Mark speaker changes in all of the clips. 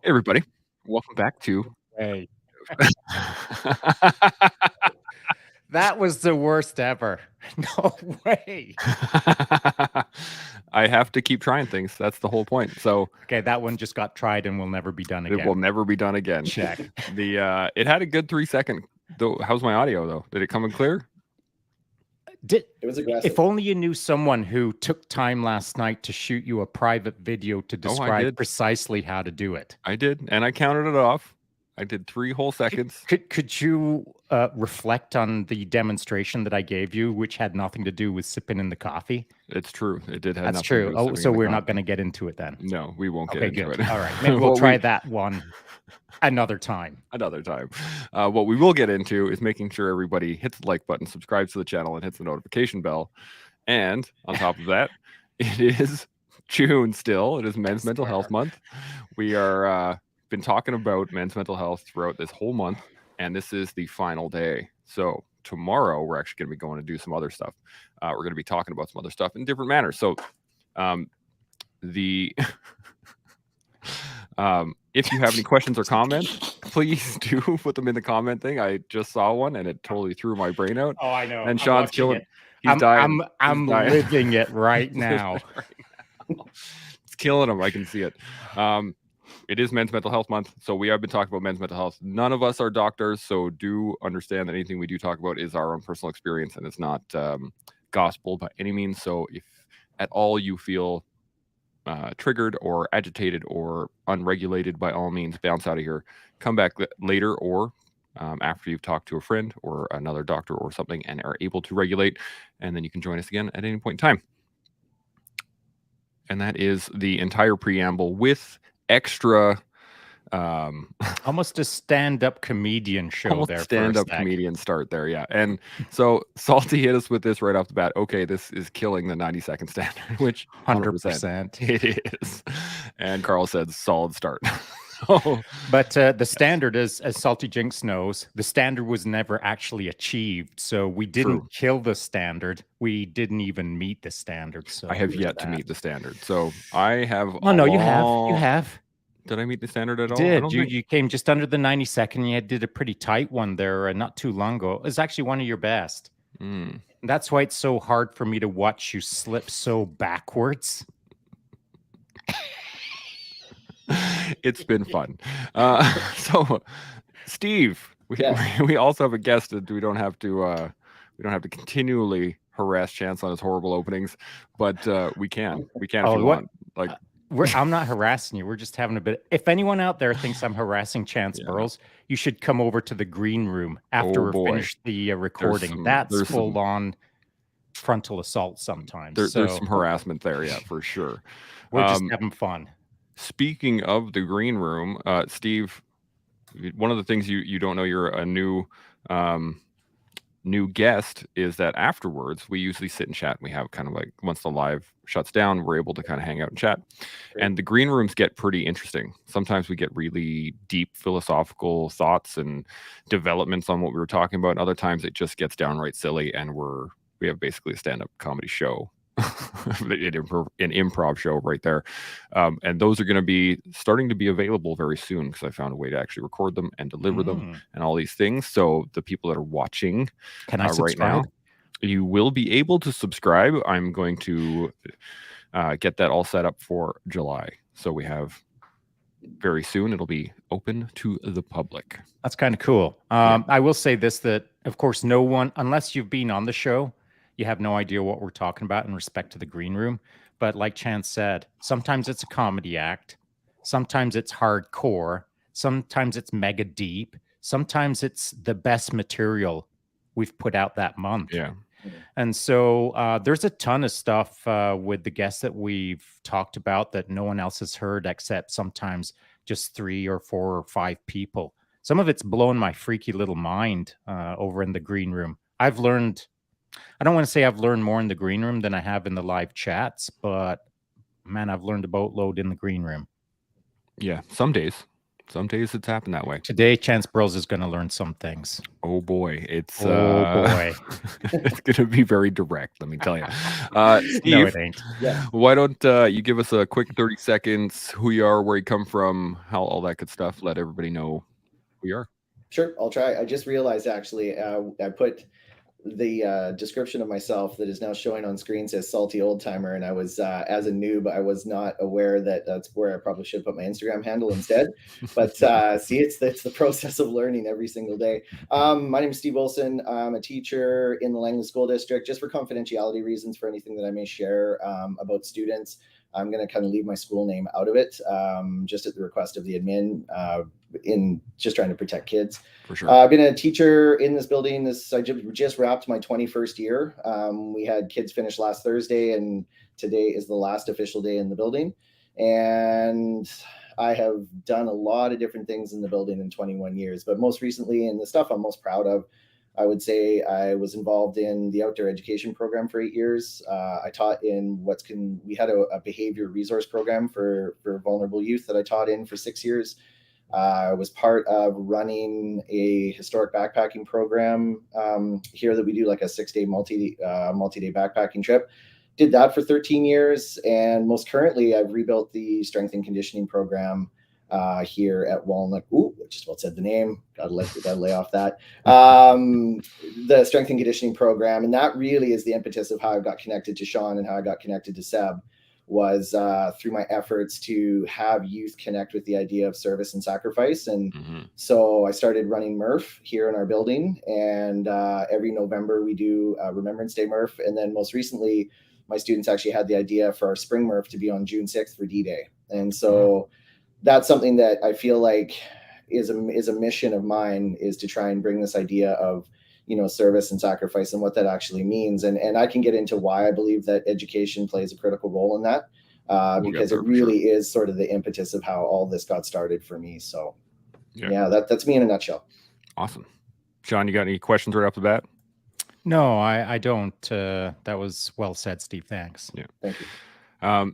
Speaker 1: Hey, everybody. Welcome back to.
Speaker 2: Way. That was the worst ever. No way.
Speaker 1: I have to keep trying things. That's the whole point. So
Speaker 2: Okay, that one just got tried and will never be done
Speaker 1: it will
Speaker 2: again.
Speaker 1: never be done again.
Speaker 2: Check.
Speaker 1: It had a good 3-second. Though, how's my audio though? Did it come in clear?
Speaker 2: It
Speaker 3: was aggressive.
Speaker 2: If only you knew someone who took time last night to shoot you a private video to describe
Speaker 1: did.
Speaker 2: precisely how to do it.
Speaker 1: I did, and I counted it off. I did 3 whole seconds.
Speaker 2: Could you reflect on the demonstration that I gave you, which had nothing to do with sipping in the coffee?
Speaker 1: It's true. It did have
Speaker 2: That's
Speaker 1: nothing to
Speaker 2: true.
Speaker 1: do with
Speaker 2: Oh,
Speaker 1: sipping
Speaker 2: so
Speaker 1: in the
Speaker 2: we're not
Speaker 1: coffee.
Speaker 2: going to get into it then.
Speaker 1: No, we won't get
Speaker 2: Okay,
Speaker 1: into
Speaker 2: good.
Speaker 1: it.
Speaker 2: All right, maybe we'll try that one another time.
Speaker 1: Another time. What we will get into is making sure everybody hits the like button, subscribes to the channel, and hits the notification bell. And on top of that, it is June still. It is Men's Mental Health Month. We are been talking about men's mental health throughout this whole month, and this is the final day. So tomorrow we're actually going to be going to do some other stuff. We're going to be talking about some other stuff in different manners. So the if you have any questions or comments, please do put them in the comment thing. I just saw one and it totally threw my brain out.
Speaker 2: Oh, I know.
Speaker 1: And Sean's killing it. He's
Speaker 2: I'm
Speaker 1: dying.
Speaker 2: I'm
Speaker 1: He's dying.
Speaker 2: living it right now.
Speaker 1: It's killing him. I can see it. It is Men's Mental Health Month, so we have been talking about men's mental health. None of us are doctors, so do understand that anything we do talk about is our own personal experience, and it's not gospel by any means. So if at all you feel triggered or agitated or unregulated, by all means, bounce out of here. Come back later or after you've talked to a friend or another doctor or something and are able to regulate, and then you can join us again at any point in time. And that is the entire preamble with extra
Speaker 2: almost a stand-up comedian show.
Speaker 1: Almost
Speaker 2: there
Speaker 1: stand-up comedian start there, yeah. And so Salty hit us with this right off the bat. Okay, this is killing the 90-second standard, which
Speaker 2: 100%
Speaker 1: it is. And Carl said solid start.
Speaker 2: But the standard is, as Salty Jinx knows, the standard was never actually achieved. So we didn't kill the standard. We didn't even meet the standard. So
Speaker 1: I have yet to meet the standard. So I have.
Speaker 2: Oh no, you have. You have.
Speaker 1: Did I meet the standard at all?
Speaker 2: Did you came just under the 90-second? You did a pretty tight one there not too long ago. It was actually one of your best. That's why it's so hard for me to watch you slip so backwards.
Speaker 1: It's been fun. So, Steve, we also have a guest that we don't have to continually harass Chance on his horrible openings, but we can if you want. Like.
Speaker 2: I'm not harassing you. We're just having a bit. If anyone out there thinks I'm harassing Chance Burles, you should come over to the green room after we finish the recording. That's full-on frontal assault sometimes.
Speaker 1: There's some harassment there, yeah, for sure.
Speaker 2: We're just having fun.
Speaker 1: Speaking of the green room, Steve, one of the things you don't know, you're a new guest, is that afterwards we usually sit and chat. We have kind of like, once the live shuts down, we're able to kind of hang out and chat. And the green rooms get pretty interesting. Sometimes we get really deep philosophical thoughts and developments on what we were talking about. And other times it just gets downright silly, and we have basically a stand-up comedy show. An improv show right there, and those are going to be starting to be available very soon, because I found a way to actually record them and deliver them and all these things. So the people that are watching right now, you will be able to subscribe. I'm going to get that all set up for July, so we have very soon it'll be open to the public.
Speaker 2: That's kind of cool. I will say this, that of course no one, unless you've been on the show, you have no idea what we're talking about in respect to the green room. But like Chance said, sometimes it's a comedy act. Sometimes it's hardcore. Sometimes it's mega deep. Sometimes it's the best material we've put out that month.
Speaker 1: Yeah.
Speaker 2: And so there's a ton of stuff with the guests that we've talked about that no one else has heard, except sometimes just 3 or 4 or 5 people. Some of it's blown my freaky little mind over in the green room. I don't want to say I've learned more in the green room than I have in the live chats, but man, I've learned a boatload in the green room.
Speaker 1: Yeah, some days Some days it's happened that way.
Speaker 2: Today, Chance Bros is going to learn some things.
Speaker 1: Oh boy, it's
Speaker 2: Oh boy.
Speaker 1: it's gonna be very direct. Let me tell you,
Speaker 2: No,
Speaker 1: Steve.
Speaker 2: it ain't.
Speaker 3: Yes.
Speaker 1: Why don't you give us a quick 30 seconds? Who you are, where you come from, how all that good stuff. Let everybody know who you are.
Speaker 3: Sure, I'll try. I just realized actually, I put the description of myself that is now showing on screen says salty old timer, and I was as a noob, I was not aware that that's where I probably should put my Instagram handle instead. But see, it's the process of learning every single day. My name is Steve Olson. I'm a teacher in the Langley School District. Just for confidentiality reasons, for anything that I may share about students, I'm going to kind of leave my school name out of it, just at the request of the admin, in just trying to protect kids.
Speaker 1: For sure.
Speaker 3: I've been a teacher in this building. I just wrapped my 21st year. We had kids finish last Thursday, and today is the last official day in the building. And I have done a lot of different things in the building in 21 years, but most recently, and the stuff I'm most proud of, I would say I was involved in the outdoor education program for 8 years. I taught in we had a behavior resource program for vulnerable youth that I taught in for 6 years. I was part of running a historic backpacking program here that we do like a 6-day multi-day backpacking trip. Did that for 13 years. And most currently, I've rebuilt the strength and conditioning program here at Walnut. Ooh, I just about said the name. Gotta lay off that. The strength and conditioning program. And that really is the impetus of how I got connected to Shaun and how I got connected to Seb, was through my efforts to have youth connect with the idea of service and sacrifice. And so I started running Murph here in our building. And every November we do Remembrance Day Murph. And then most recently, my students actually had the idea for our spring Murph to be on June 6th for D-Day. And so that's something that I feel like is a mission of mine, is to try and bring this idea of, service and sacrifice and what that actually means. And I can get into why I believe that education plays a critical role in that, because it really is sort of the impetus of how all this got started for me. So yeah, that's me in a nutshell.
Speaker 1: Awesome. Shaun, you got any questions right off the bat?
Speaker 2: No, I don't. That was well said, Steve. Thanks.
Speaker 1: Yeah.
Speaker 3: Thank you.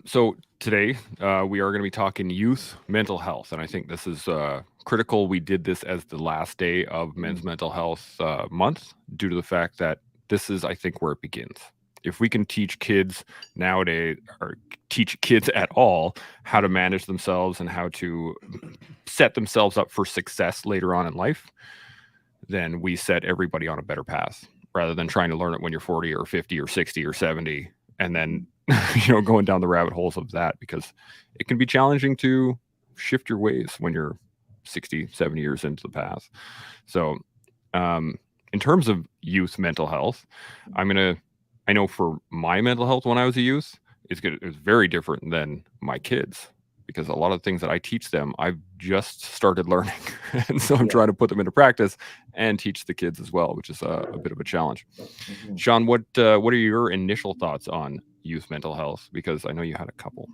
Speaker 1: So today we are going to be talking youth mental health, and I think this is critical. We did this as the last day of Men's Mental Health Month, due to the fact that this is, I think, where it begins. If we can teach kids nowadays, or teach kids at all, how to manage themselves and how to set themselves up for success later on in life, then we set everybody on a better path, rather than trying to learn it when you're 40 or 50 or 60 or 70, and then going down the rabbit holes of that, because it can be challenging to shift your ways when you're 60, 70 years into the path. So in terms of youth mental health, I know for my mental health when I was a youth, it was very different than my kids, because a lot of the things that I teach them, I've just started learning. And so I'm trying to put them into practice and teach the kids as well, which is a bit of a challenge. Shaun, what are your initial thoughts on youth mental health? Because I know you had a couple.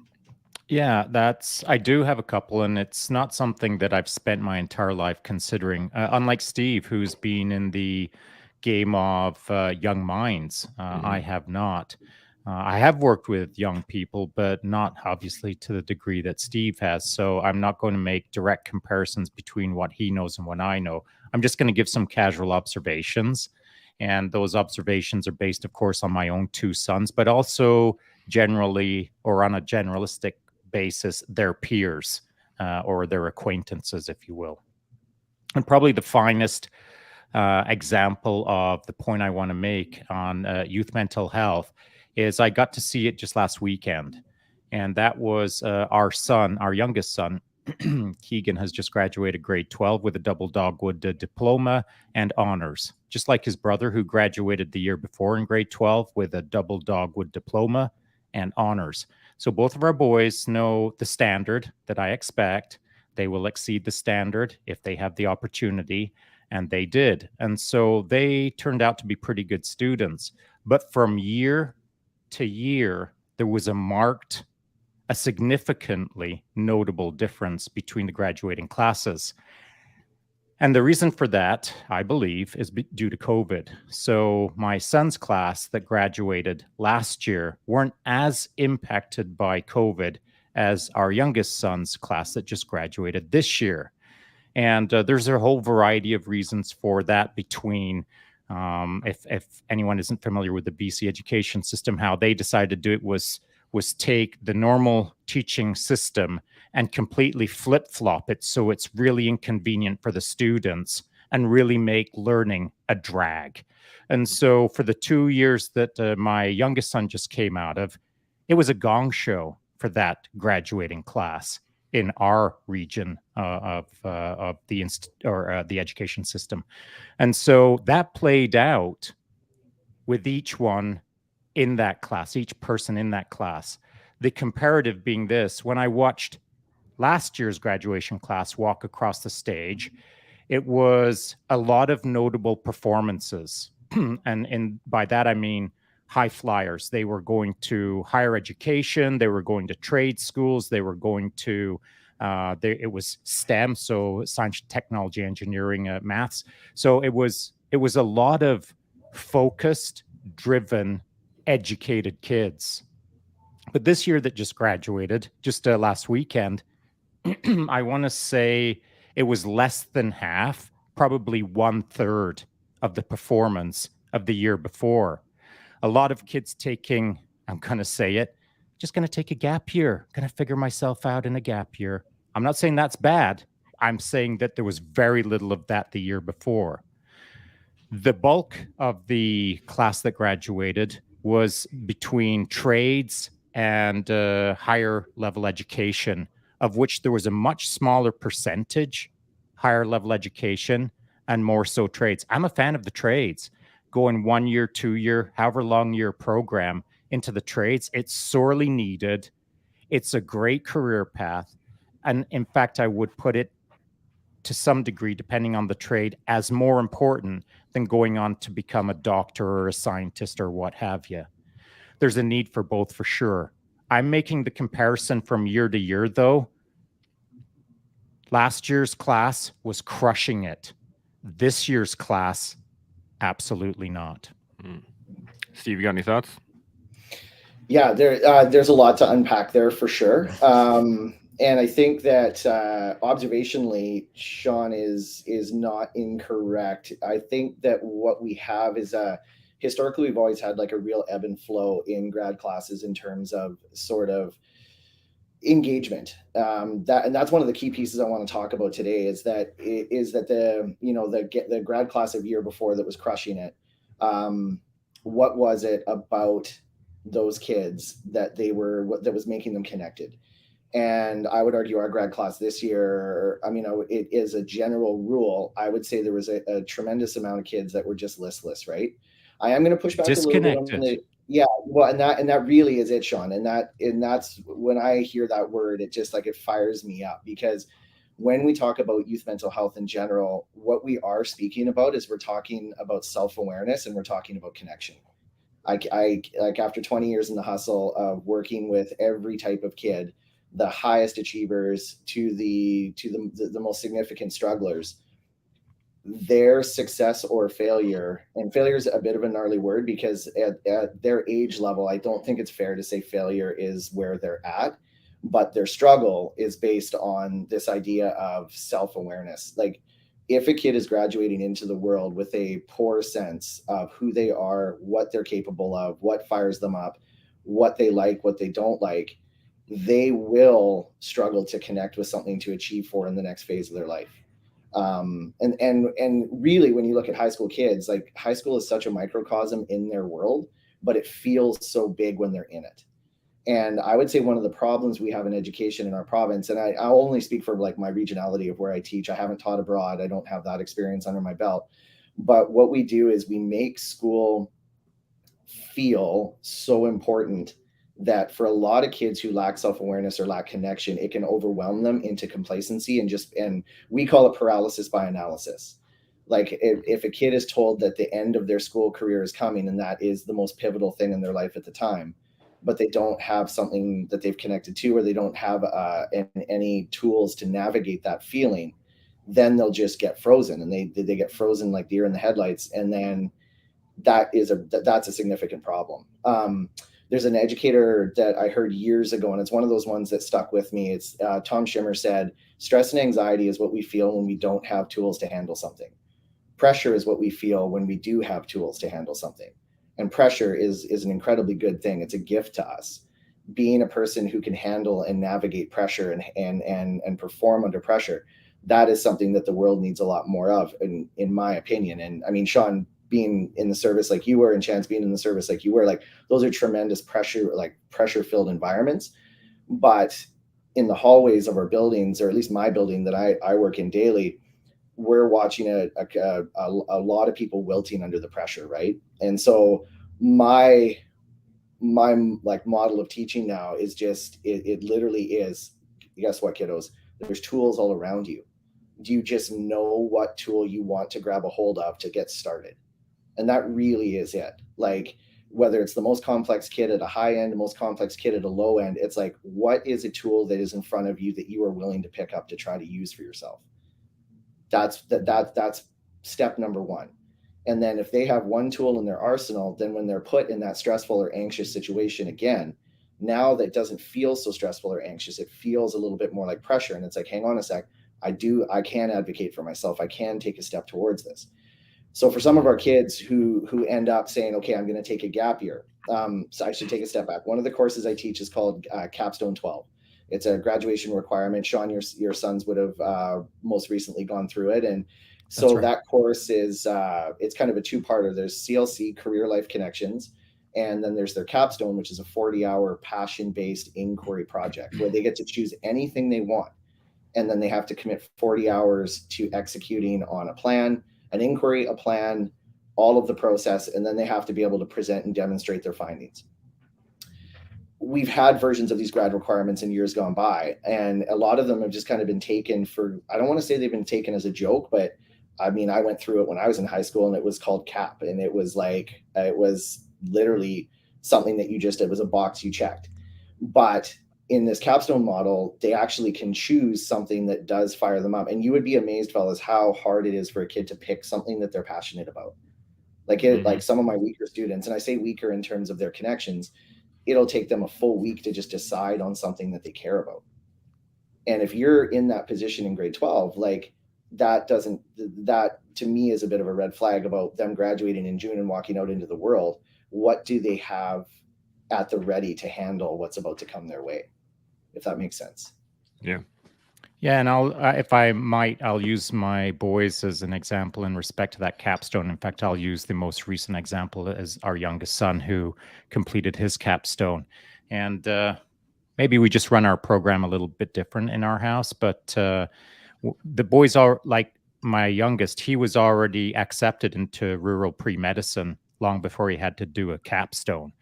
Speaker 2: Yeah, I do have a couple, and it's not something that I've spent my entire life considering. Unlike Steve, who's been in the game of young minds, I have not. I have worked with young people, but not obviously to the degree that Steve has. So I'm not going to make direct comparisons between what he knows and what I know. I'm just going to give some casual observations. And those observations are based, of course, on my own 2 sons, but also generally, or on a generalistic basis, their peers or their acquaintances, if you will. And probably the finest example of the point I want to make on youth mental health is I got to see it just last weekend. And that was our son, our youngest son, Keegan, has just graduated grade 12 with a double dogwood diploma and honors, just like his brother, who graduated the year before in grade 12 with a double dogwood diploma and honors. So both of our boys know the standard that I expect. They will exceed the standard if they have the opportunity, and they did. And so they turned out to be pretty good students. But from year to year, there was a significantly notable difference between the graduating classes. And the reason for that, I believe, is due to COVID. So my son's class that graduated last year weren't as impacted by COVID as our youngest son's class that just graduated this year. And there's a whole variety of reasons for that between, if anyone isn't familiar with the BC education system, how they decided to do it was take the normal teaching system and completely flip-flop it so it's really inconvenient for the students and really make learning a drag. And so for the 2 years that my youngest son just came out of, it was a gong show for that graduating class in our region of the the education system. And so that played out with each one in that class, each person in that class. The comparative being this: when I watched last year's graduation class walk across the stage, it was a lot of notable performances. And by that, I mean high flyers. They were going to higher education, they were going to trade schools, they were going to, it was STEM, so science, technology, engineering, maths. So it was a lot of focused, driven, educated kids. But this year that just graduated, just last weekend, I want to say it was less than half, probably 1/3 of the performance of the year before. A lot of kids taking, I'm going to say it, just going to take a gap year, going to figure myself out in a gap year. I'm not saying that's bad. I'm saying that there was very little of that the year before. The bulk of the class that graduated was between trades and higher level education, of which there was a much smaller percentage higher level education and more so trades. I'm a fan of the trades. Going 1 year, 2 year, however long your program into the trades, it's sorely needed. It's a great career path. And in fact, I would put it to some degree, depending on the trade, as more important than going on to become a doctor or a scientist or what have you. There's a need for both for sure. I'm making the comparison from year to year, though. Last year's class was crushing it. This year's class, absolutely not.
Speaker 1: Steve, you got any thoughts?
Speaker 3: Yeah, there's a lot to unpack there for sure. And I think that observationally, Shaun is not incorrect. I think that what we have is historically we've always had like a real ebb and flow in grad classes in terms of sort of engagement. And that's one of the key pieces I want to talk about today is that the grad class of year before that was crushing it. What was it about those kids that that was making them connected? And I would argue our grad class this year, I mean, it is a general rule. I would say there was a tremendous amount of kids that were just listless, right? I am going to push back a little bit on the, yeah, well, and that really is it, Shaun. And that's when I hear that word, it just like it fires me up, because when we talk about youth mental health in general, what we are speaking about is we're talking about self-awareness and we're talking about connection. I like after 20 years in the hustle of working with every type of kid, the highest achievers to the most significant strugglers, their success or failure, and failure is a bit of a gnarly word because at their age level, I don't think it's fair to say failure is where they're at, but their struggle is based on this idea of self-awareness. Like if a kid is graduating into the world with a poor sense of who they are, what they're capable of, what fires them up, what they like, what they don't like, they will struggle to connect with something to achieve for in the next phase of their life. And really, when you look at high school kids, like high school is such a microcosm in their world, but it feels so big when they're in it. And I would say one of the problems we have in education in our province, and I'll only speak for like my regionality of where I teach. I haven't taught abroad. I don't have that experience under my belt. But what we do is we make school feel so important that for a lot of kids who lack self-awareness or lack connection, it can overwhelm them into complacency and we call it paralysis by analysis. Like if a kid is told that the end of their school career is coming and that is the most pivotal thing in their life at the time, but they don't have something that they've connected to, or they don't have any tools to navigate that feeling, then they'll just get frozen, and they get frozen like deer in the headlights. And then that's a significant problem. there's an educator that I heard years ago, and it's one of those ones that stuck with me. It's Tom Schimmer said, stress and anxiety is what we feel when we don't have tools to handle something. Pressure is what we feel when we do have tools to handle something. And pressure is an incredibly good thing. It's a gift to us. Being a person who can handle and navigate pressure and perform under pressure, that is something that the world needs a lot more of, in my opinion. And I mean, Shaun, being in the service like you were, and Chance being in the service like you were, like, those are tremendous pressure filled environments. But in the hallways of our buildings, or at least my building that I work in daily, we're watching a lot of people wilting under the pressure, right? And so my like model of teaching now is just it literally is, guess what, kiddos, there's tools all around you. Do you just know what tool you want to grab a hold of to get started? And that really is it. Like, whether it's the most complex kid at a high end, the most complex kid at a low end, it's like, what is a tool that is in front of you that you are willing to pick up to try to use for yourself? That's step number one. And then if they have one tool in their arsenal, then when they're put in that stressful or anxious situation again, now that doesn't feel so stressful or anxious, it feels a little bit more like pressure. And it's like, hang on a sec, I can advocate for myself. I can take a step towards this. So for some of our kids who end up saying, okay, I'm going to take a gap year. So I should take a step back. One of the courses I teach is called Capstone 12. It's a graduation requirement. Shaun, your sons would have most recently gone through it. And so right. That course is, it's kind of a two-parter. There's CLC, Career Life Connections, and then there's their capstone, which is a 40-hour passion-based inquiry project where they get to choose anything they want. And then they have to commit 40 hours to executing on a plan, an inquiry, a plan, all of the process, and then they have to be able to present and demonstrate their findings. We've had versions of these grad requirements in years gone by, and a lot of them have just kind of been taken for, I don't want to say they've been taken as a joke, but I mean, I went through it when I was in high school, and it was called CAP, and it was like, it was literally something that it was a box you checked. But in this capstone model, they actually can choose something that does fire them up. And you would be amazed, fellas, how hard it is for a kid to pick something that they're passionate about. Like some of my weaker students, and I say weaker in terms of their connections, it'll take them a full week to just decide on something that they care about. And if you're in that position in grade 12, like, that to me is a bit of a red flag about them graduating in June and walking out into the world. What do they have at the ready to handle what's about to come their way, if that makes sense?
Speaker 2: Yeah, and I'll use my boys as an example in respect to that capstone. In fact, I'll use the most recent example as our youngest son, who completed his capstone. And maybe we just run our program a little bit different in our house, but the boys are like, my youngest, he was already accepted into rural pre-medicine long before he had to do a capstone.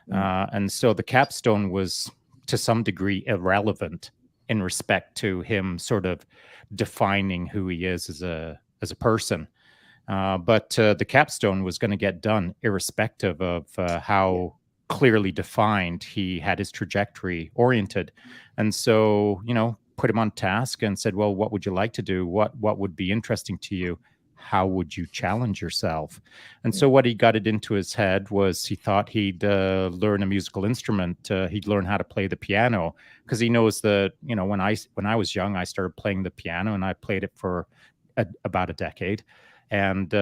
Speaker 2: And so the capstone was to some degree irrelevant in respect to him sort of defining who he is as a person. But the capstone was going to get done irrespective of how clearly defined he had his trajectory oriented. And so, put him on task and said, well, what would you like to do? What would be interesting to you? How would you challenge yourself? And so what he got it into his head was he thought he'd learn a musical instrument. He'd learn how to play the piano, because he knows that, when I was young, I started playing the piano, and I played it for about a decade. And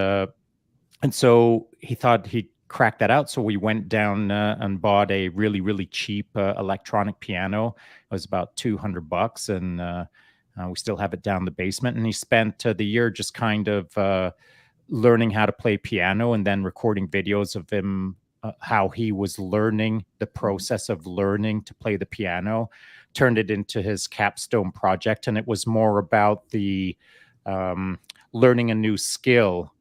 Speaker 2: so he thought he'd crack that out. So we went down and bought a really, really cheap electronic piano. It was about $200, and we still have it down in the basement. And he spent the year just kind of learning how to play piano, and then recording videos of him, how he was learning the process of learning to play the piano, turned it into his capstone project. And it was more about the learning a new skill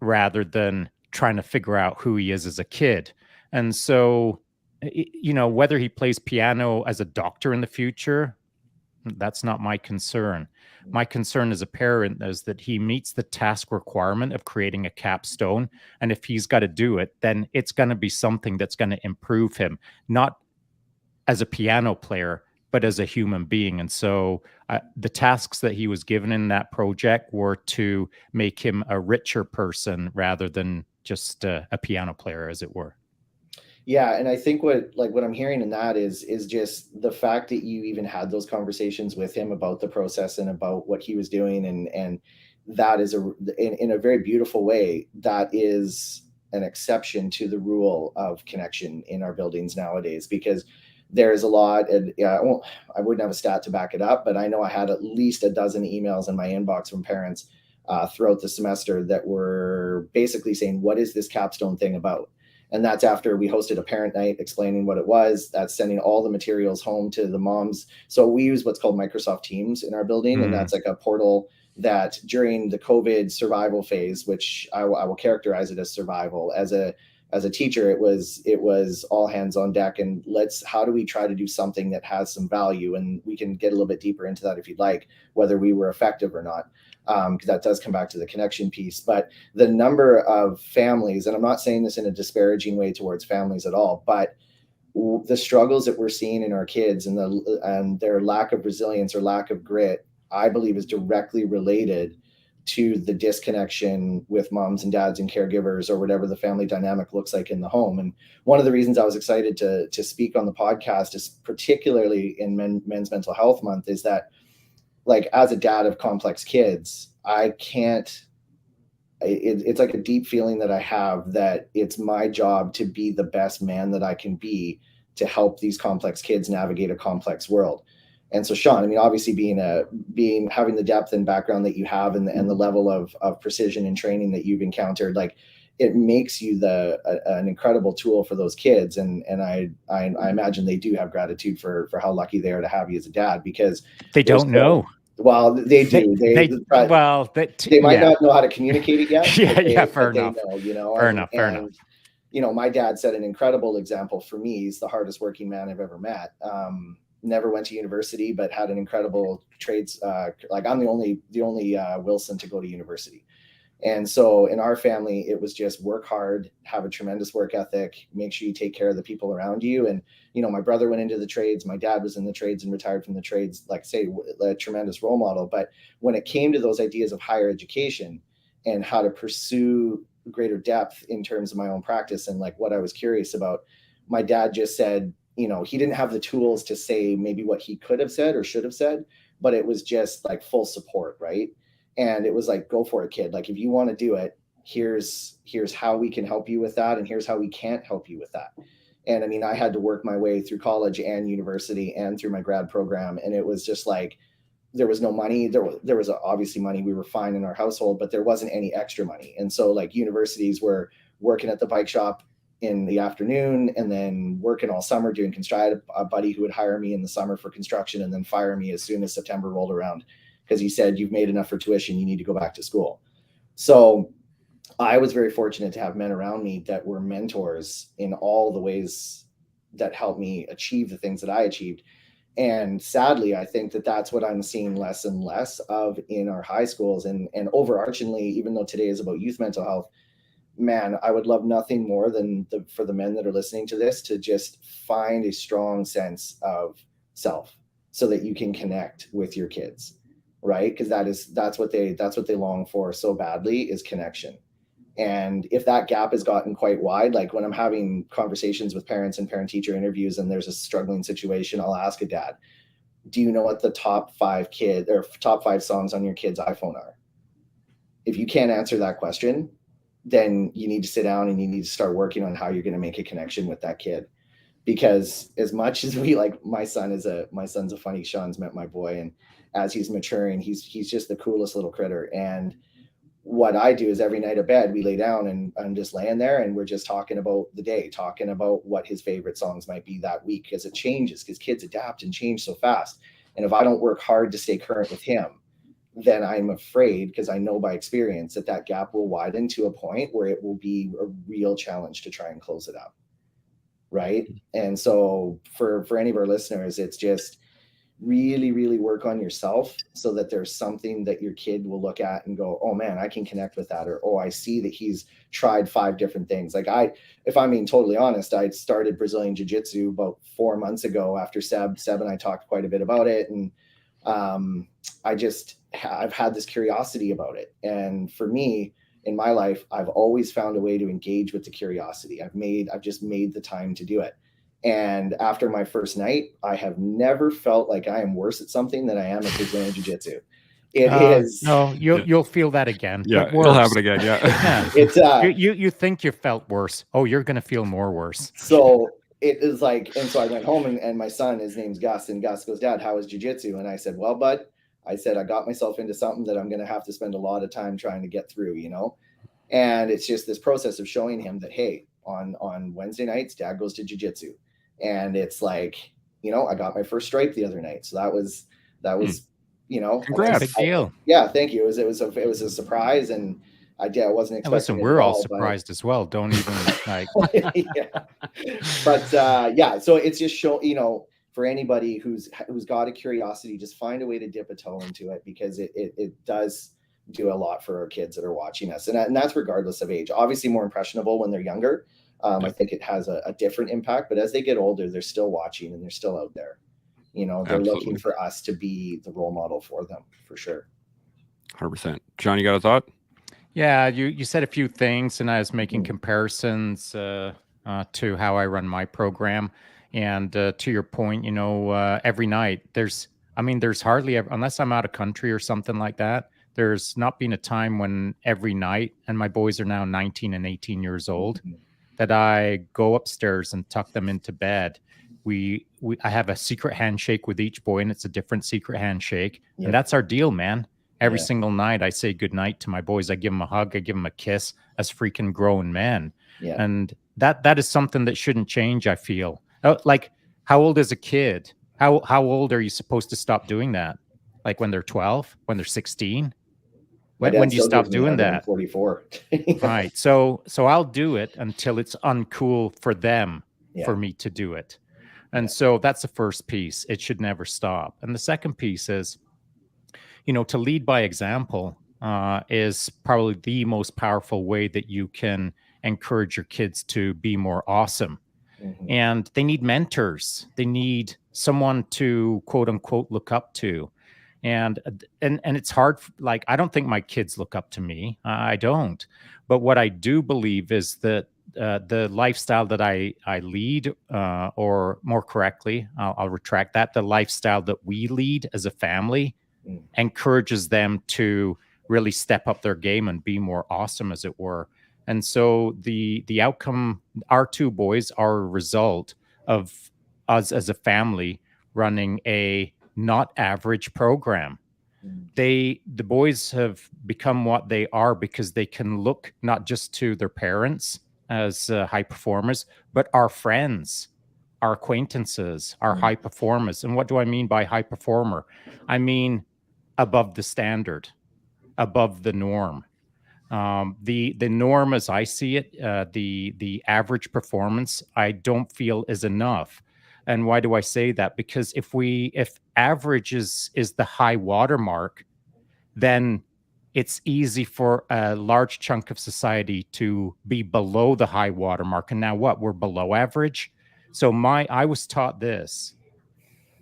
Speaker 2: rather than trying to figure out who he is as a kid. And so, whether he plays piano as a doctor in the future, that's not my concern. My concern as a parent is that he meets the task requirement of creating a capstone. And if he's got to do it, then it's going to be something that's going to improve him, not as a piano player, but as a human being. And so the tasks that he was given in that project were to make him a richer person rather than just a piano player, as it were.
Speaker 3: Yeah, and I think what I'm hearing in that is just the fact that you even had those conversations with him about the process and about what he was doing, and that is in a very beautiful way, that is an exception to the rule of connection in our buildings nowadays, because there's a lot, and yeah, I wouldn't have a stat to back it up, but I know I had at least a dozen emails in my inbox from parents throughout the semester that were basically saying, what is this capstone thing about? And that's after we hosted a parent night explaining what it was. That's sending all the materials home to the moms. So we use what's called Microsoft Teams in our building, and that's like a portal that during the COVID survival phase, which I will characterize it as survival, as a teacher, it was all hands on deck, and how do we try to do something that has some value? And we can get a little bit deeper into that if you'd like, whether we were effective or not, because that does come back to the connection piece. But the number of families, and I'm not saying this in a disparaging way towards families at all, but the struggles that we're seeing in our kids and their lack of resilience or lack of grit, I believe, is directly related to the disconnection with moms and dads and caregivers, or whatever the family dynamic looks like in the home. And one of the reasons I was excited to speak on the podcast, is particularly in Men's Mental Health Month, is that, like, as a dad of complex kids, it's like a deep feeling that I have, that it's my job to be the best man that I can be to help these complex kids navigate a complex world. And so, Shaun, I mean, obviously having the depth and background that you have, and the level of precision and training that you've encountered, like, it makes you an incredible tool for those kids. And I imagine they do have gratitude for how lucky they are to have you as a dad, because
Speaker 2: They don't know.
Speaker 3: Well, they do. They might not know how to communicate it yet.
Speaker 2: Fair enough.
Speaker 3: They know, you know.
Speaker 2: Fair enough.
Speaker 3: You know, my dad set an incredible example for me. He's the hardest working man I've ever met. Never went to university, but had an incredible trades. Like, I'm the only Wilson to go to university. And so in our family, it was just work hard, have a tremendous work ethic, make sure you take care of the people around you. And, you know, my brother went into the trades. My dad was in the trades and retired from the trades, like, say, a tremendous role model. But when it came to those ideas of higher education and how to pursue greater depth in terms of my own practice and, like, what I was curious about, my dad just said, you know, he didn't have the tools to say maybe what he could have said or should have said, but it was just like full support, right? And it was like, go for it, kid. Like, if you want to do it, here's how we can help you with that, and here's how we can't help you with that. And I mean, I had to work my way through college and university and through my grad program, and it was just like, there was no money. There was obviously money. We were fine in our household, but there wasn't any extra money. And so, like, universities were working at the bike shop in the afternoon, and then working all summer doing construction. I had a buddy who would hire me in the summer for construction and then fire me as soon as September rolled around, because he said, you've made enough for tuition, you need to go back to school. So I was very fortunate to have men around me that were mentors in all the ways that helped me achieve the things that I achieved. And sadly, I think that that's what I'm seeing less and less of in our high schools. And overarchingly, even though today is about youth mental health, man, I would love nothing more than for the men that are listening to this to just find a strong sense of self, so that you can connect with your kids, right? Because that's what they long for so badly, is connection. And if that gap has gotten quite wide, like when I'm having conversations with parents and parent-teacher interviews and there's a struggling situation, I'll ask a dad, do you know what the top 5 songs on your kid's iPhone are? If you can't answer that question, then you need to sit down and you need to start working on how you're going to make a connection with that kid. Because as much as we, like, my son's a funny, Shaun's met my boy, and as he's maturing, he's just the coolest little critter. And what I do is every night of bed, we lay down and I'm just laying there and we're just talking about the day, talking about what his favorite songs might be that week, because it changes, because kids adapt and change so fast. And if I don't work hard to stay current with him, then I'm afraid, because I know by experience that gap will widen to a point where it will be a real challenge to try and close it up. Right. And so for any of our listeners, it's just really, really work on yourself, so that there's something that your kid will look at and go, oh man, I can connect with that. Or, oh, I see that he's tried 5 different things. Like, if I'm being totally honest, I started Brazilian Jiu-Jitsu about 4 months ago after Seb and I talked quite a bit about it. And I've had this curiosity about it. And for me, in my life, I've always found a way to engage with the curiosity. I've just made the time to do it. And after my first night, I have never felt like I am worse at something than I am at Brazilian Jiu-Jitsu. It is.
Speaker 2: No, you'll feel that again.
Speaker 1: Yeah,
Speaker 2: but worse.
Speaker 1: it'll happen again. Yeah.
Speaker 2: Yeah.
Speaker 3: It's
Speaker 2: you think you felt worse. Oh, you're gonna feel more worse.
Speaker 3: So it is like, and so I went home and my son, his name's Gus, and Gus goes, Dad, how is jiu-jitsu? And I said, well, bud, I said, I got myself into something that I'm going to have to spend a lot of time trying to get through, you know? And it's just this process of showing him that, hey, on Wednesday nights, Dad goes to jiu-jitsu. And it's like, you know, I got my first stripe the other night. So that was, you know,
Speaker 1: Congrats.
Speaker 2: Big deal.
Speaker 3: Yeah. Thank you. It was a surprise. And I wasn't expecting.
Speaker 2: Listen, we're all surprised as well. Don't even like.
Speaker 3: Yeah. But yeah, so it's just you know, for anybody who's got a curiosity, just find a way to dip a toe into it, because it does do a lot for our kids that are watching us, and that's regardless of age. Obviously, more impressionable when they're younger. I think it has a different impact, but as they get older, they're still watching and they're still out there. You know, they're looking for us to be the role model for them, for sure.
Speaker 1: 100%. John, you got a thought?
Speaker 2: Yeah, you said a few things, and I was making comparisons to how I run my program. And to your point, you know, every night there's hardly ever, unless I'm out of country or something like that, there's not been a time when every night, and my boys are now 19 and 18 years old, that I go upstairs and tuck them into bed. I have a secret handshake with each boy, and it's a different secret handshake. Yep. And that's our deal, man. Every single night I say goodnight to my boys. I give them a hug. I give them a kiss as freaking grown men. Yeah. And that is something that shouldn't change, I feel. Like, how old is a kid? How old are you supposed to stop doing that? Like when they're 12, when they're 16? When do you stop doing that?
Speaker 3: 44.
Speaker 2: Right. So I'll do it until it's uncool for them, for me to do it. And so that's the first piece. It should never stop. And the second piece is, you know, to lead by example is probably the most powerful way that you can encourage your kids to be more awesome. Mm-hmm. And they need mentors. They need someone to quote unquote look up to. And it's hard. Like, I don't think my kids look up to me. I don't. But what I do believe is that the lifestyle that I lead, or more correctly, I'll retract that, the lifestyle that we lead as a family encourages them to really step up their game and be more awesome, as it were. And so the outcome, our two boys are a result of us as a family running a not average program. The boys have become what they are because they can look not just to their parents as high performers, but our friends, our acquaintances, our high performers. And what do I mean by high performer? I mean above the standard, above the norm. The norm, as I see it, the average performance, I don't feel is enough. And why do I say that? Because if average is the high watermark, then it's easy for a large chunk of society to be below the high watermark. And now what? We're below average. So I was taught this.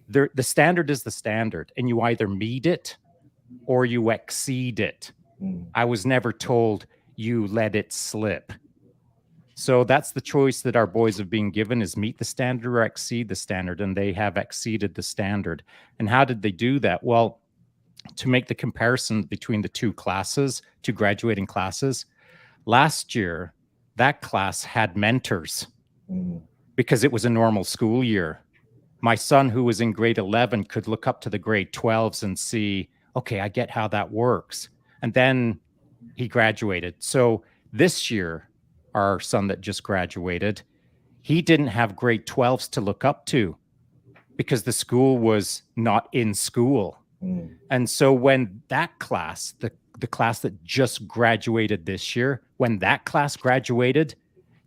Speaker 2: The standard is the standard, and you either meet it or you exceed it. I was never told you let it slip. So that's the choice that our boys have been given, is meet the standard or exceed the standard. And they have exceeded the standard. And how did they do that? Well, to make the comparison between the two graduating classes, last year, that class had mentors because it was a normal school year. My son, who was in grade 11, could look up to the grade 12s and see, okay, I get how that works. And then he graduated. So this year, our son that just graduated, he didn't have grade 12s to look up to because the school was not in school. And so when that class, the class that just graduated this year, when that class graduated,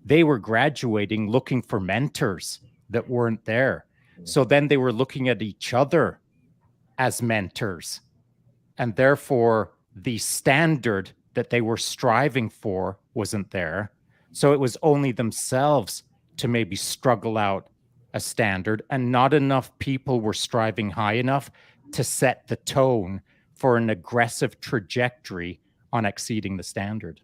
Speaker 2: they were graduating looking for mentors that weren't there. So then they were looking at each other as mentors. And therefore, the standard that they were striving for wasn't there. So it was only themselves to maybe struggle out a standard, and not enough people were striving high enough to set the tone for an aggressive trajectory on exceeding the standard.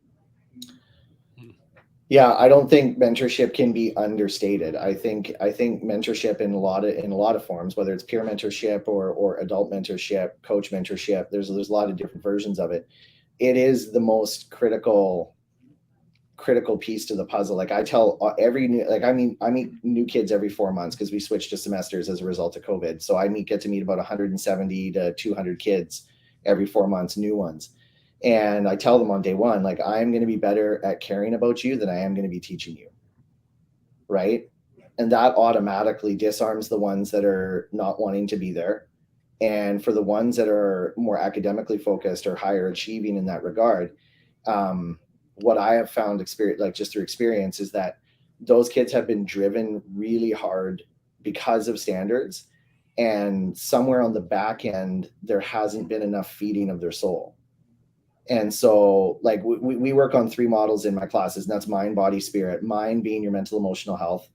Speaker 3: Yeah, I don't think mentorship can be understated. I think mentorship in a lot of forms, whether it's peer mentorship or adult mentorship, coach mentorship, there's a lot of different versions of it. It is the most critical piece to the puzzle. Like I tell every new, like I meet new kids every 4 months because we switched to semesters as a result of COVID. So I get to meet about 170 to 200 kids every 4 months, new ones. And I tell them on day one, like, I'm going to be better at caring about you than I am going to be teaching you. Right. And that automatically disarms the ones that are not wanting to be there. And for the ones that are more academically focused or higher achieving in that regard, what I have found just through experience is that those kids have been driven really hard because of standards. And somewhere on the back end, there hasn't been enough feeding of their soul. And so like we work on 3 models in my classes, and that's mind, body, spirit. Mind being your mental, emotional health.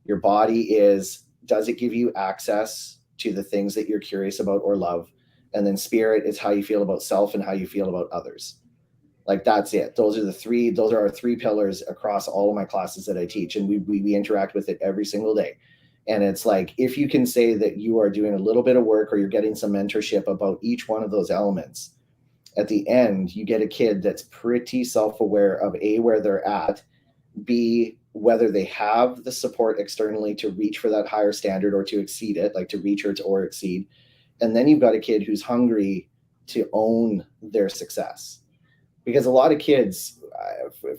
Speaker 3: Your body is, does it give you access to the things that you're curious about or love? And then spirit is how you feel about self and how you feel about others. Like that's it. Those are our 3 pillars across all of my classes that I teach. And we interact with it every single day. And it's like, if you can say that you are doing a little bit of work or you're getting some mentorship about each one of those elements, at the end, you get a kid that's pretty self-aware of A, where they're at, B, whether they have the support externally to reach for that higher standard or to exceed it, like to reach or exceed. And then you've got a kid who's hungry to own their success. Because a lot of kids,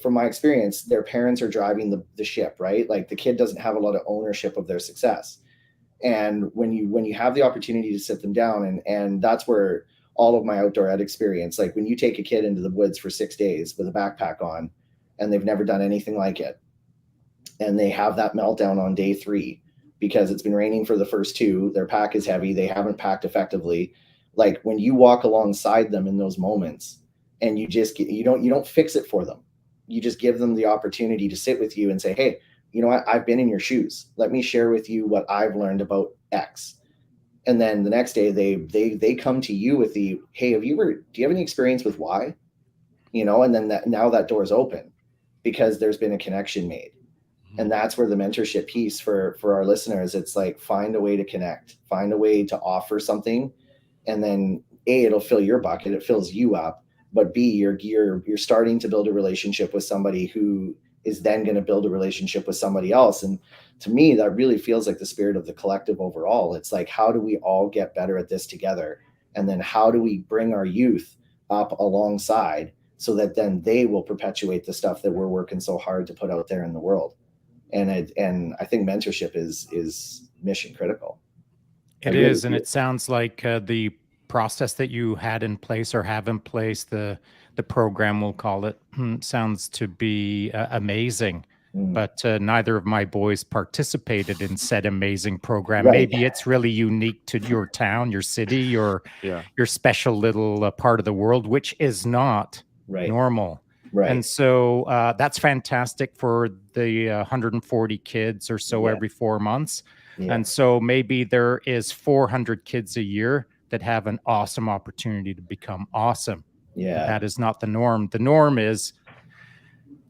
Speaker 3: from my experience, their parents are driving the ship, right? Like the kid doesn't have a lot of ownership of their success. And when you have the opportunity to sit them down, and that's where all of my outdoor ed experience, like when you take a kid into the woods for 6 days with a backpack on and they've never done anything like it, and they have that meltdown on day 3 because it's been raining for the first 2, their pack is heavy, they haven't packed effectively. Like when you walk alongside them in those moments and you don't fix it for them, you just give them the opportunity to sit with you and say, hey, you know what, I've been in your shoes, let me share with you what I've learned about X. And then the next day they come to you with the, hey, do you have any experience with Y? And then now that door's open because there's been a connection made. And that's where the mentorship piece for our listeners, it's like, find a way to connect, find a way to offer something. And then A, it'll fill your bucket, it fills you up. But B, you're starting to build a relationship with somebody who is then going to build a relationship with somebody else. And to me, that really feels like the spirit of the collective overall. It's like, how do we all get better at this together? And then how do we bring our youth up alongside so that then they will perpetuate the stuff that we're working so hard to put out there in the world? And I think mentorship is mission critical.
Speaker 2: It is, and it sounds like the process that you had in place or have in place, the program, we'll call it, sounds to be amazing. But neither of my boys participated in said amazing program. Right. Maybe it's really unique to your town, your city, your special little part of the world, which is not normal. Right. And so that's fantastic for the 140 kids or so every 4 months. Yeah. And so maybe there is 400 kids a year that have an awesome opportunity to become awesome. Yeah. That is not the norm. The norm is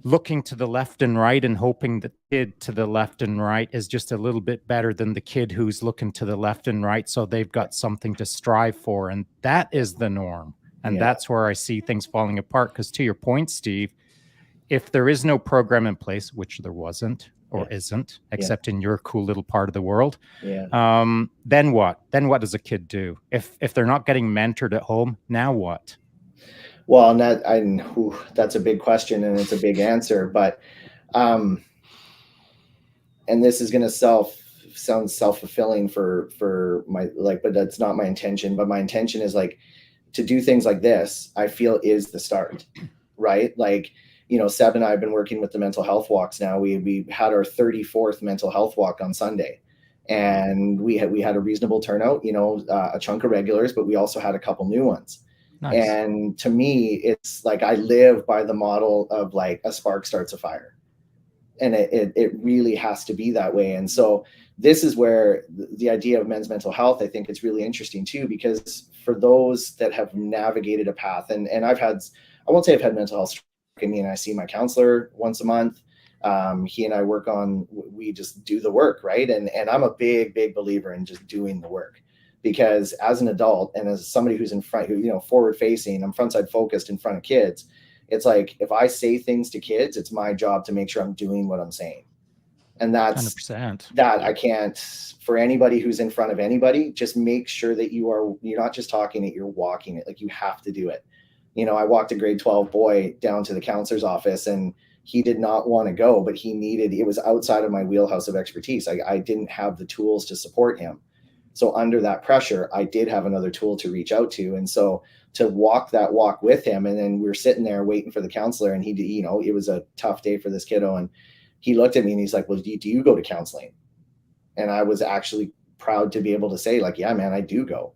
Speaker 2: looking to the left and right and hoping the kid to the left and right is just a little bit better than the kid who's looking to the left and right. So they've got something to strive for. And that is the norm. And that's where I see things falling apart. Because to your point, Steve, if there is no program in place, which there wasn't or isn't, except in your cool little part of the world, then what? Then what does a kid do? If they're not getting mentored at home, now what?
Speaker 3: Well, and that's a big question and it's a big answer, but and this is going to sound self-fulfilling for my, like, but that's not my intention. But my intention is like to do things like this, I feel is the start, right? Like, Seb and I have been working with the mental health walks now. We had our 34th mental health walk on Sunday, and we had a reasonable turnout, a chunk of regulars, but we also had a couple new ones. Nice. And to me, it's like, I live by the model of like a spark starts a fire, and it really has to be that way. And so this is where the idea of men's mental health, I think it's really interesting too, because for those that have navigated a path, and I won't say I've had mental health. I mean, I see my counselor once a month. He and I work on, we just do the work, right? And I'm a big believer in just doing the work, because as an adult and as somebody who's in front, forward facing, I'm front side focused in front of kids. It's like, if I say things to kids, it's my job to make sure I'm doing what I'm saying. And that's
Speaker 2: 100%.
Speaker 3: that. I can't, for anybody who's in front of anybody, just make sure that you're not just talking it, you're walking it. Like, you have to do it. I walked a grade 12 boy down to the counselor's office, and he did not want to go, but it was outside of my wheelhouse of expertise. I didn't have the tools to support him. So under that pressure, I did have another tool to reach out to. And so to walk that walk with him, and then we were sitting there waiting for the counselor, and it was a tough day for this kiddo. And he looked at me and he's like, well, do you go to counseling? And I was actually proud to be able to say, like, yeah, man, I do go.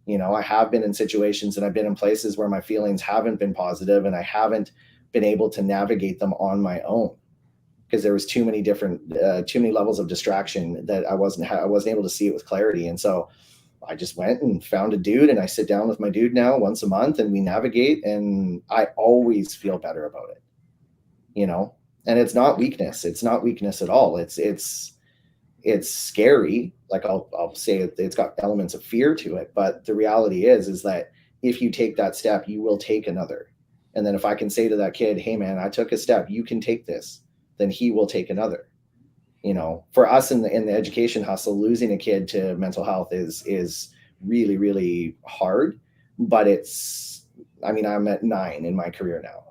Speaker 3: I have been in situations, and I've been in places where my feelings haven't been positive, and I haven't been able to navigate them on my own, because there was too many levels of distraction that I wasn't able to see it with clarity. And so I just went and found a dude, and I sit down with my dude now once a month, and we navigate, and I always feel better about it, and it's not weakness. It's not weakness at all. It's scary. Like, I'll say it's got elements of fear to it, but the reality is that if you take that step, you will take another. And then if I can say to that kid, hey man, I took a step, you can take this, then he will take another. For us in the education hustle, losing a kid to mental health is really, really hard. But I'm at 9 in my career now.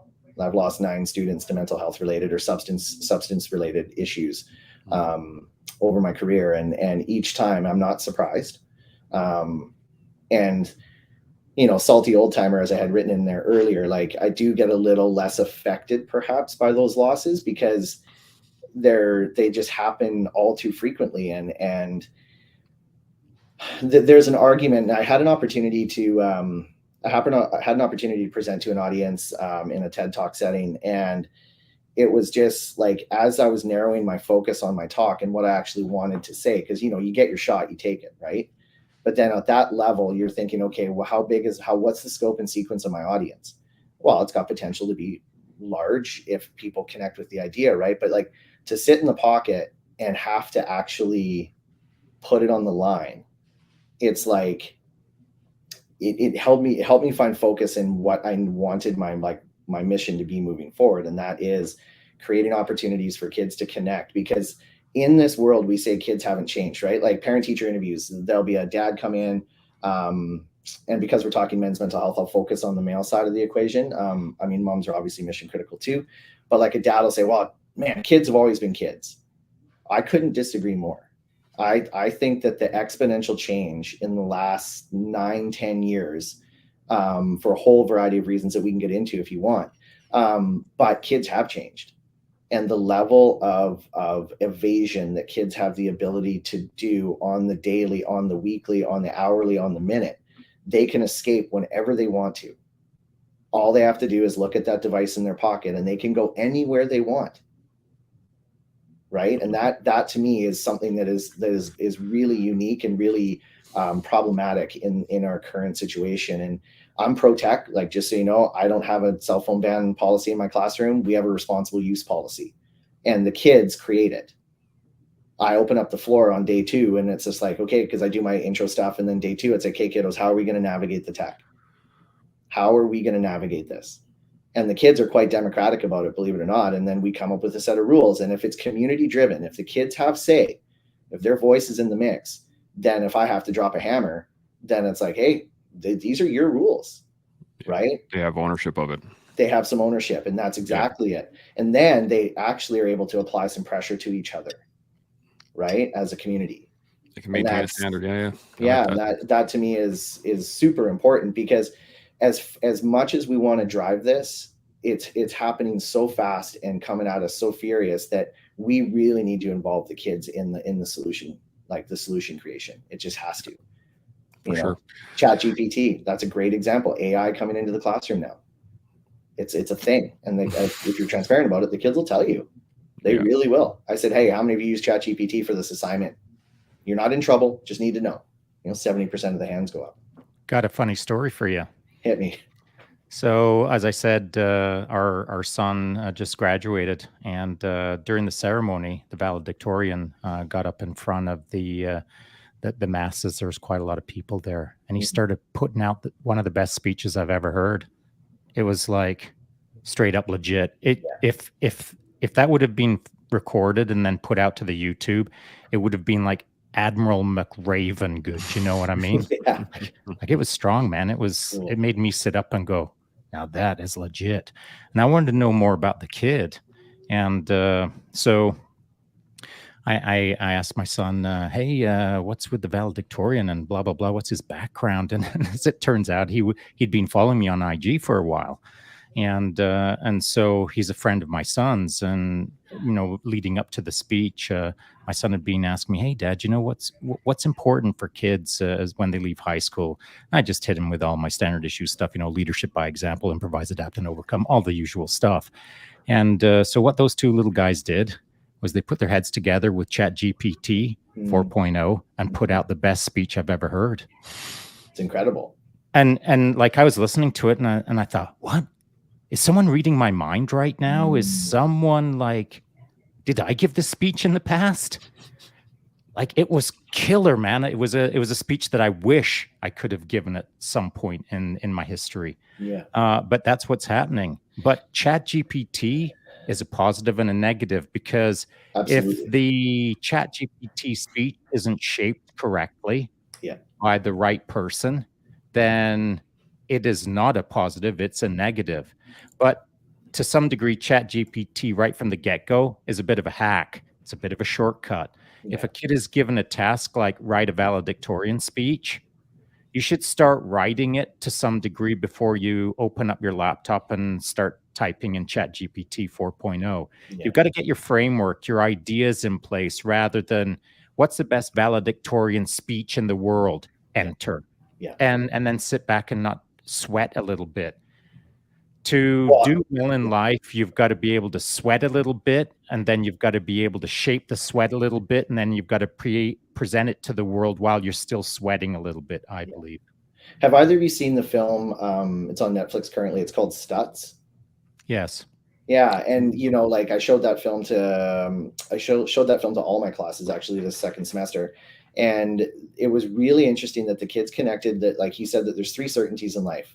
Speaker 3: I've lost 9 students to mental health related or substance related issues over my career. And each time I'm not surprised. And salty old timer, as I had written in there earlier, like, I do get a little less affected perhaps by those losses, because they just happen all too frequently. And there's an argument. I had an opportunity to present to an audience in a TED Talk setting, and it was just like, as I was narrowing my focus on my talk and what I actually wanted to say, because you get your shot, you take it, right? But then at that level, you're thinking, okay, well, what's the scope and sequence of my audience? Well, it's got potential to be large if people connect with the idea, right? But like, to sit in the pocket and have to actually put it on the line, it's like, it helped me find focus in what I wanted my mission to be moving forward. And that is creating opportunities for kids to connect, because in this world, we say kids haven't changed, right? Like, parent teacher interviews, there'll be a dad come in. And because we're talking men's mental health, I'll focus on the male side of the equation. Moms are obviously mission critical too, but like, a dad will say, well, man, kids have always been kids. I couldn't disagree more. I think that the exponential change in the last 9-10 years, for a whole variety of reasons that we can get into if you want, but kids have changed. And the level of evasion that kids have the ability to do on the daily, on the weekly, on the hourly, on the minute, they can escape whenever they want to. All they have to do is look at that device in their pocket, and they can go anywhere they want. Right. And that to me is something that is really unique and really problematic in our current situation. And I'm pro tech, like, just so you know, I don't have a cell phone ban policy in my classroom. We have a responsible use policy, and the kids create it. I open up the floor on day 2, and it's just like, okay, because I do my intro stuff, and then day 2, it's like, okay, kiddos, how are we going to navigate the tech? How are we going to navigate this? And the kids are quite democratic about it, believe it or not. And then we come up with a set of rules. And if it's community driven, if the kids have say, if their voice is in the mix, then if I have to drop a hammer, then it's like, hey, these are your rules, right?
Speaker 1: They have ownership of it.
Speaker 3: They have some ownership, and that's exactly it. And then they actually are able to apply some pressure to each other, right? As a community.
Speaker 1: They can maintain a standard. Yeah.
Speaker 3: Yeah. Like that to me is super important, because as much as we want to drive this, it's happening so fast and coming at us so furious that we really need to involve the kids in the solution, like the solution creation. It just has to.
Speaker 1: For sure.
Speaker 3: Chat GPT, that's a great example. AI coming into the classroom now. It's a thing. And if you're transparent about it, the kids will tell you. They really will. I said, hey, how many of you use Chat GPT for this assignment? You're not in trouble. Just need to know. 70% of the hands go up.
Speaker 2: Got a funny story for you.
Speaker 3: Hit me.
Speaker 2: So, as I said, our son just graduated, and during the ceremony, the valedictorian got up in front of the masses. There was quite a lot of people there, and he started putting out one of the best speeches I've ever heard. It was like straight up legit. If that would have been recorded and then put out to the YouTube, it would have been like Admiral McRaven good. You know what I mean?
Speaker 3: Yeah.
Speaker 2: Like it was strong, man. It made me sit up and go, now that is legit. And I wanted to know more about the kid. And so I asked my son, hey, what's with the valedictorian and blah, blah, blah. What's his background? And as it turns out, he'd been following me on IG for a while. And so he's a friend of my son's. And, leading up to the speech, my son had been asking me, hey, Dad, what's important for kids as when they leave high school? And I just hit him with all my standard issue stuff, leadership by example, improvise, adapt, and overcome, all the usual stuff. And so what those two little guys did was they put their heads together with ChatGPT 4.0 and put out the best speech I've ever heard.
Speaker 3: It's incredible.
Speaker 2: And like I was listening to it and I thought, what? Is someone reading my mind right now? Is someone like, did I give this speech in the past? Like it was killer, man. It was a speech that I wish I could have given at some point in my history.
Speaker 3: Yeah.
Speaker 2: But that's what's happening. But ChatGPT is a positive and a negative, because
Speaker 3: Absolutely.
Speaker 2: if the ChatGPT speech isn't shaped correctly by the right person, then it is not a positive, it's a negative. But to some degree, ChatGPT right from the get-go is a bit of a hack. It's a bit of a shortcut. Yeah. If a kid is given a task like write a valedictorian speech, you should start writing it to some degree before you open up your laptop and start typing in ChatGPT 4.0. Yeah. You've got to get your framework, your ideas in place, rather than what's the best valedictorian speech in the world? Enter. Yeah. And then sit back and not sweat a little bit. To do well in life, you've got to be able to sweat a little bit, and then you've got to be able to shape the sweat a little bit, and then you've got to present it to the world while you're still sweating a little bit, I believe.
Speaker 3: Have either of you seen the film? It's on Netflix currently. It's called Stutz.
Speaker 2: Yes.
Speaker 3: Yeah, and like I showed that film to showed that film to all my classes actually this second semester, and it was really interesting that the kids connected that, like he said, that there's 3 certainties in life: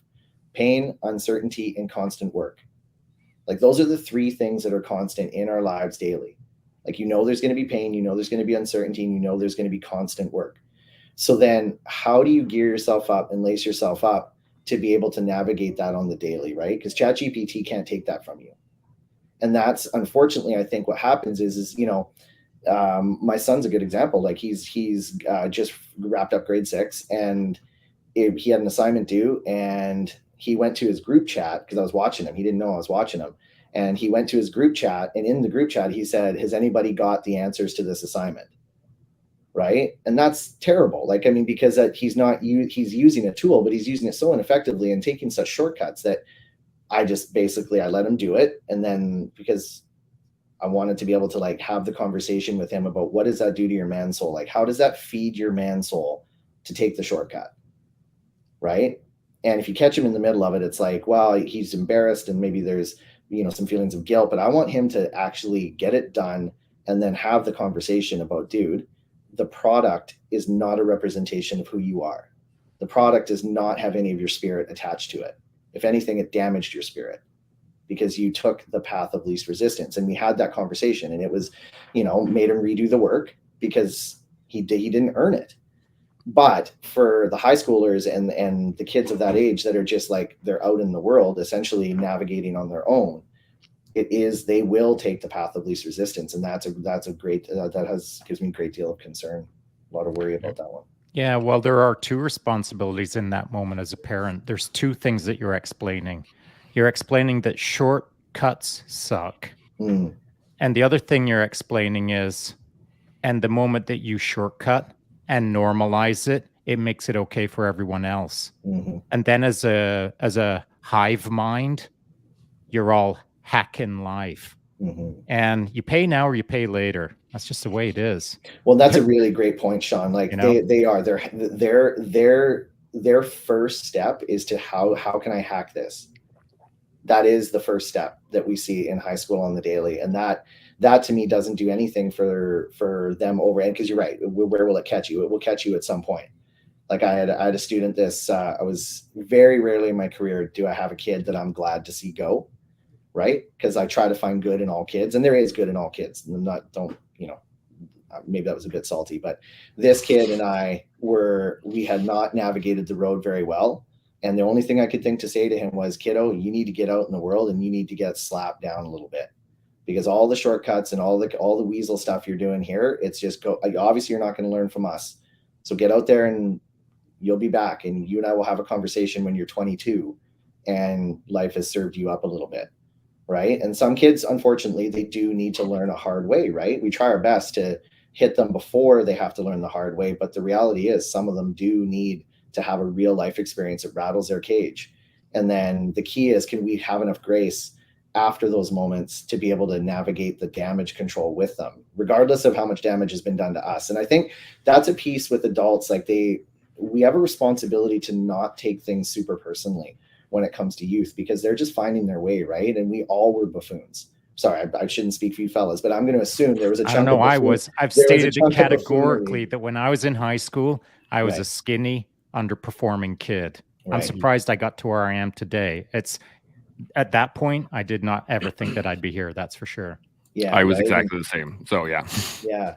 Speaker 3: pain, uncertainty, and constant work. Like those are the 3 things that are constant in our lives daily. Like there's going to be pain, there's going to be uncertainty, and there's going to be constant work. So then how do you gear yourself up and lace yourself up to be able to navigate that on the daily, right? Because ChatGPT can't take that from you. And that's unfortunately, I think what happens is my son's a good example. Like he's just wrapped up grade 6, and he had an assignment due, and he went to his group chat because I was watching him. He didn't know I was watching him. And he went to his group chat, and in the group chat, he said, has anybody got the answers to this assignment? Right. And that's terrible. Like, I mean, because he's using a tool, but he's using it so ineffectively and taking such shortcuts that I let him do it. And then because I wanted to be able to like have the conversation with him about what does that do to your man soul? Like, how does that feed your man soul to take the shortcut? Right. And if you catch him in the middle of it, it's like, well, he's embarrassed and maybe there's, some feelings of guilt, but I want him to actually get it done and then have the conversation about, dude, the product is not a representation of who you are. The product does not have any of your spirit attached to it. If anything, it damaged your spirit because you took the path of least resistance. And we had that conversation, and it was, made him redo the work because he didn't earn it. But for the high schoolers and the kids of that age that are just like, they're out in the world, essentially navigating on their own, they will take the path of least resistance. And that's a great, gives me a great deal of concern, a lot of worry about that one.
Speaker 2: Yeah, well, there are 2 responsibilities in that moment as a parent. There's 2 things that you're explaining. You're explaining that shortcuts suck. And the other thing you're explaining is, and the moment that you shortcut and normalize it, it makes it okay for everyone else. And then as a hive mind, you're all hacking life. And you pay now or you pay later. That's just the way it is.
Speaker 3: Well, that's a really great point, Shaun. Like their first step is to how can I hack this? that is the first step that we see in high school on the daily. And that to me doesn't do anything for them over. And because you're right, where will it catch you? It will catch you at some point. Like I had a student I was very rarely in my career do I have a kid that I'm glad to see go, right? Because I try to find good in all kids, and there is good in all kids. And maybe that was a bit salty, but this kid and we had not navigated the road very well. And the only thing I could think to say to him was, kiddo, you need to get out in the world and you need to get slapped down a little bit, because all the shortcuts and all the weasel stuff you're doing here, it's just obviously you're not going to learn from us. So get out there and you'll be back, and you and I will have a conversation when you're 22 and life has served you up a little bit. Right. And some kids, unfortunately, they do need to learn a hard way. Right. We try our best to hit them before they have to learn the hard way. But the reality is some of them do need to have a real life experience that rattles their cage. And then the key is, can we have enough grace after those moments to be able to navigate the damage control with them, regardless of how much damage has been done to us? And I think that's a piece with adults. Like we have a responsibility to not take things super personally when it comes to youth, because they're just finding their way, right? And we all were buffoons. Sorry, I shouldn't speak for you fellas, but I'm going to assume there was a chunk.
Speaker 2: I don't know. I've stated it categorically that when I was in high school, I was a skinny, underperforming kid. Right. I'm surprised I got to where I am today. It's at that point, I did not ever think that I'd be here. That's for sure.
Speaker 1: Yeah, I was exactly the same. So yeah.
Speaker 3: Yeah.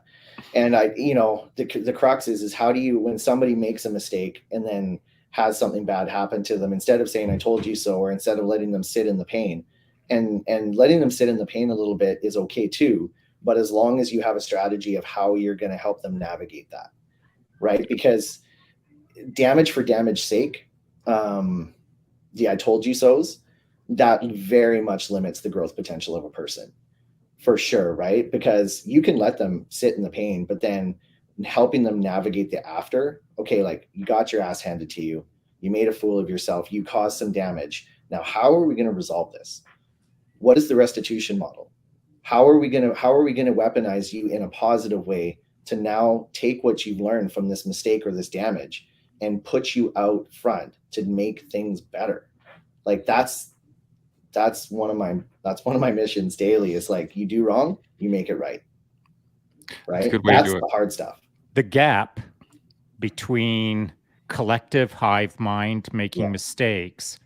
Speaker 3: And the crux is how do you, when somebody makes a mistake and then has something bad happen to them, instead of saying, I told you so, or instead of letting them sit in the pain, and letting them sit in the pain a little bit is okay too. But as long as you have a strategy of how you're going to help them navigate that, right? Because damage for damage's sake, I told you so's, that very much limits the growth potential of a person, for sure, right? Because you can let them sit in the pain, but then helping them navigate the after, okay, like you got your ass handed to you, you made a fool of yourself, you caused some damage. Now, how are we going to resolve this? What is the restitution model? How are we going to weaponize you in a positive way to now take what you've learned from this mistake or this damage and put you out front to make things better? Like that's one of my missions daily, is like, you do wrong, you make it right. Right? That's a good way to do it. The hard stuff.
Speaker 2: The gap between collective hive mind making mistakes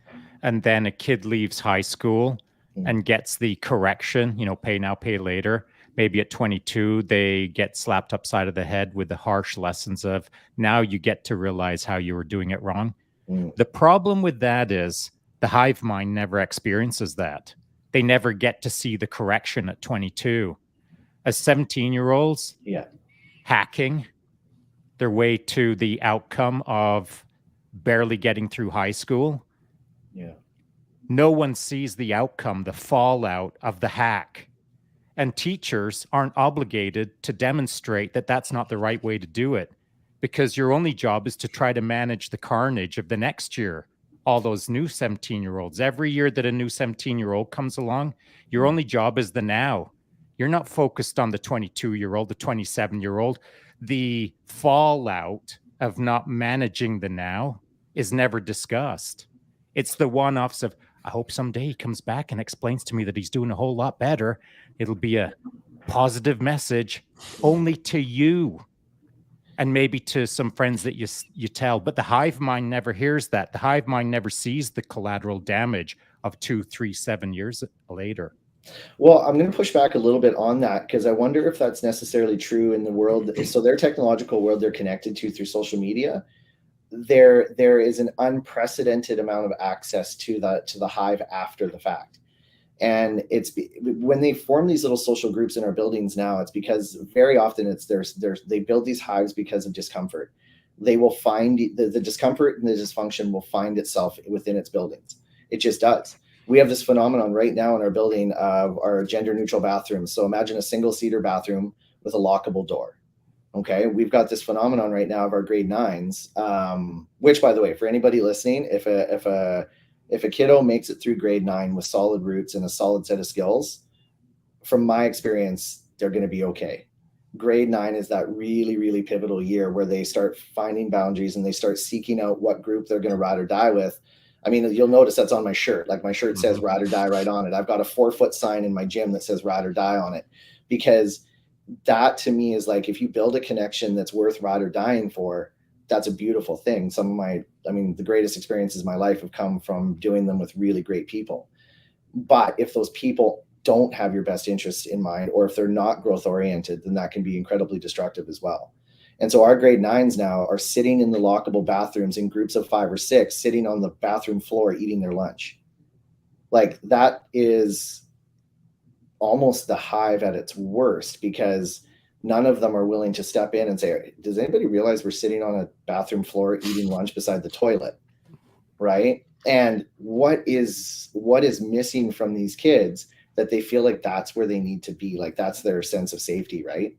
Speaker 2: and then a kid leaves high school and gets the correction, pay now, pay later. Maybe at 22, they get slapped upside of the head with the harsh lessons of, now you get to realize how you were doing it wrong. The problem with that is the hive mind never experiences that. They never get to see the correction at 22. As 17-year-olds, hacking their way to the outcome of barely getting through high school.
Speaker 3: Yeah.
Speaker 2: No one sees the outcome, the fallout of the hack. And teachers aren't obligated to demonstrate that that's not the right way to do it, because your only job is to try to manage the carnage of the next year. All those new 17-year-olds, every year that a new 17-year-old comes along, your only job is the now. You're not focused on the 22-year-old, the 27-year-old. The fallout of not managing the now is never discussed. It's the one-offs of, I hope someday he comes back and explains to me that he's doing a whole lot better. It'll be a positive message only to you and maybe to some friends that you tell. But the hive mind never hears that. The hive mind never sees the collateral damage of 2, 3, 7 years later.
Speaker 3: Well, I'm going to push back a little bit on that, because I wonder if that's necessarily true in the world. So their technological world they're connected to through social media, there is an unprecedented amount of access to the hive after the fact. And it's when they form these little social groups in our buildings now, it's because very often they build these hives because of discomfort. They will find the discomfort and the dysfunction will find itself within its buildings. It just does. We have this phenomenon right now in our building of our gender neutral bathrooms. So imagine a single seater bathroom with a lockable door. Okay, we've got this phenomenon right now of our grade 9s, which, by the way, for anybody listening, if a kiddo makes it through grade 9 with solid roots and a solid set of skills, from my experience, they're going to be okay. Grade 9 is that really, really pivotal year where they start finding boundaries and they start seeking out what group they're going to ride or die with. I mean, you'll notice that's on my shirt. Like my shirt says
Speaker 1: Mm-hmm.
Speaker 3: ride or die right on it. I've got a 4-foot sign in my gym that says ride or die on it, because that to me is like, if you build a connection that's worth ride or dying for, that's a beautiful thing. Some of my, I mean, the greatest experiences in my life have come from doing them with really great people. But if those people don't have your best interests in mind, or if they're not growth oriented, then that can be incredibly destructive as well. And so our grade 9s now are sitting in the lockable bathrooms in groups of 5 or 6, sitting on the bathroom floor eating their lunch. Like that is almost the hive at its worst, because none of them are willing to step in and say, does anybody realize we're sitting on a bathroom floor eating lunch beside the toilet? Right? And what is missing from these kids, that they feel like that's where they need to be, like that's their sense of safety, right?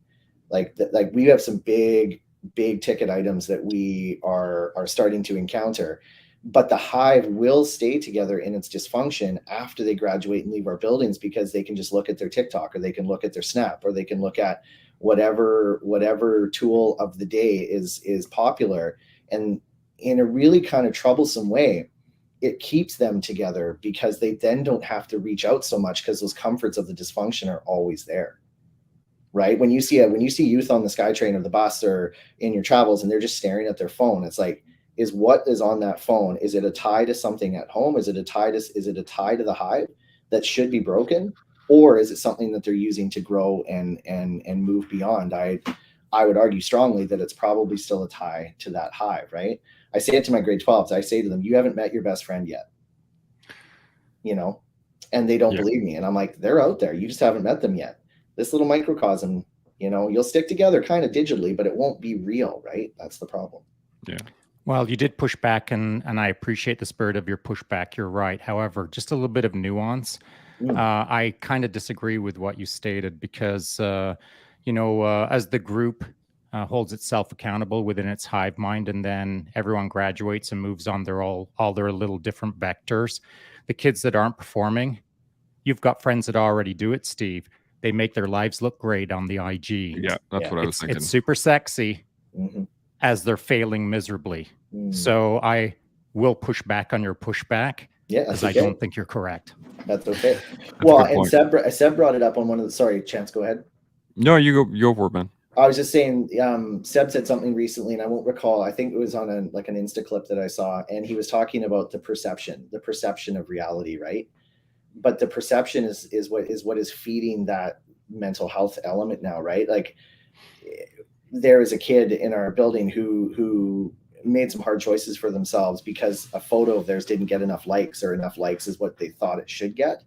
Speaker 3: Like we have some big ticket items that we are starting to encounter, but the hive will stay together in its dysfunction after they graduate and leave our buildings, because they can just look at their TikTok, or they can look at their Snap, or they can look at whatever tool of the day is popular. And in a really kind of troublesome way, it keeps them together, because they then don't have to reach out so much, because those comforts of the dysfunction are always there. Right? When you see youth on the SkyTrain or the bus or in your travels, and they're just staring at their phone, it's like, is what is on that phone, is it a tie to something at home? Is it a tie to the hive that should be broken? Or is it something that they're using to grow and move beyond? I would argue strongly that it's probably still a tie to that hive, right? I say it to my grade 12s. I say to them, you haven't met your best friend yet. You know, and they don't believe me. And I'm like, they're out there. You just haven't met them yet. This little microcosm, you know, you'll stick together kind of digitally, but it won't be real, right? That's the problem.
Speaker 1: Yeah.
Speaker 2: Well, you did push back, and I appreciate the spirit of your pushback. You're right. However, just a little bit of nuance. I kind of disagree with what you stated, because, as the group holds itself accountable within its hive mind, and then everyone graduates and moves on all their little different vectors. The kids that aren't performing, you've got friends that already do it, Steve. They make their lives look great on the IG.
Speaker 1: Yeah, that's what I was thinking.
Speaker 2: It's super sexy as they're failing miserably. So I will push back on your pushback, because I don't think you're correct.
Speaker 3: That's okay. Well, and Seb brought it up on one of the, sorry, Chance, go ahead.
Speaker 1: No, you go for it, man.
Speaker 3: I was just saying, Seb said something recently, and I won't recall. I think it was on an Insta clip that I saw, and he was talking about the perception of reality, right? But the perception is what is feeding that mental health element now, right? Like, there is a kid in our building who made some hard choices for themselves because a photo of theirs didn't get enough likes, or enough likes is what they thought it should get.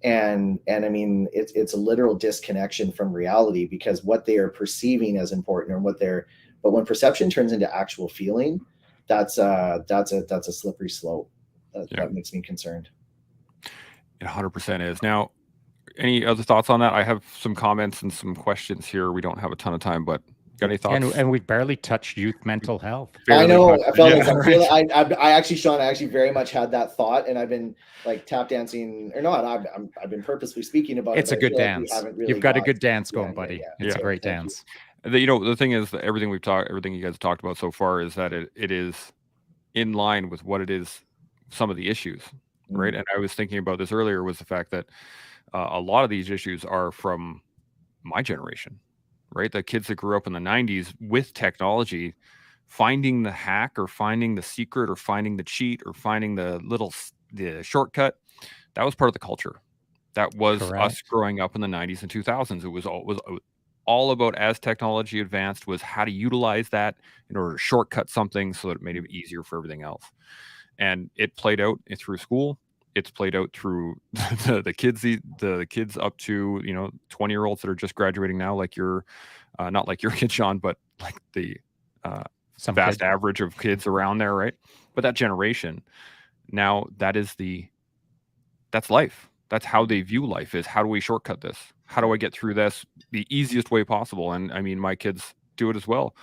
Speaker 3: And I mean, it's a literal disconnection from reality, because what they are perceiving as important, but when perception turns into actual feeling, that's a slippery slope. That makes me concerned.
Speaker 1: It 100% is. Now, any other thoughts on that? I have some comments and some questions here. We don't have a ton of time, but got any thoughts?
Speaker 2: And we've barely touched youth mental health.
Speaker 3: I know. I felt I actually, Sean, very much had that thought, and I've been like tap dancing or not. I've been purposely speaking about it.
Speaker 2: It's a good dance. You've got a good dance going, buddy. It's a great dance.
Speaker 1: The thing is that everything you guys talked about so far is that it is in line with what it is, some of the issues, right? And I was thinking about this earlier, was the fact that a lot of these issues are from my generation, right? The kids that grew up in the 90s with technology, finding the hack, or finding the secret, or finding the cheat, or finding the shortcut, that was part of the culture. That was us growing up in the 90s and 2000s. It was all about, as technology advanced, was how to utilize that in order to shortcut something so that it made it easier for everything else. And it played out through school. It's played out through the kids up to 20-year-olds that are just graduating now, like your not like your kid, Sean, but like the vast average of kids around there, right? But that generation now, that's life. That's how they view life, is how do we shortcut this? How do I get through this the easiest way possible? And I mean, my kids do it as well.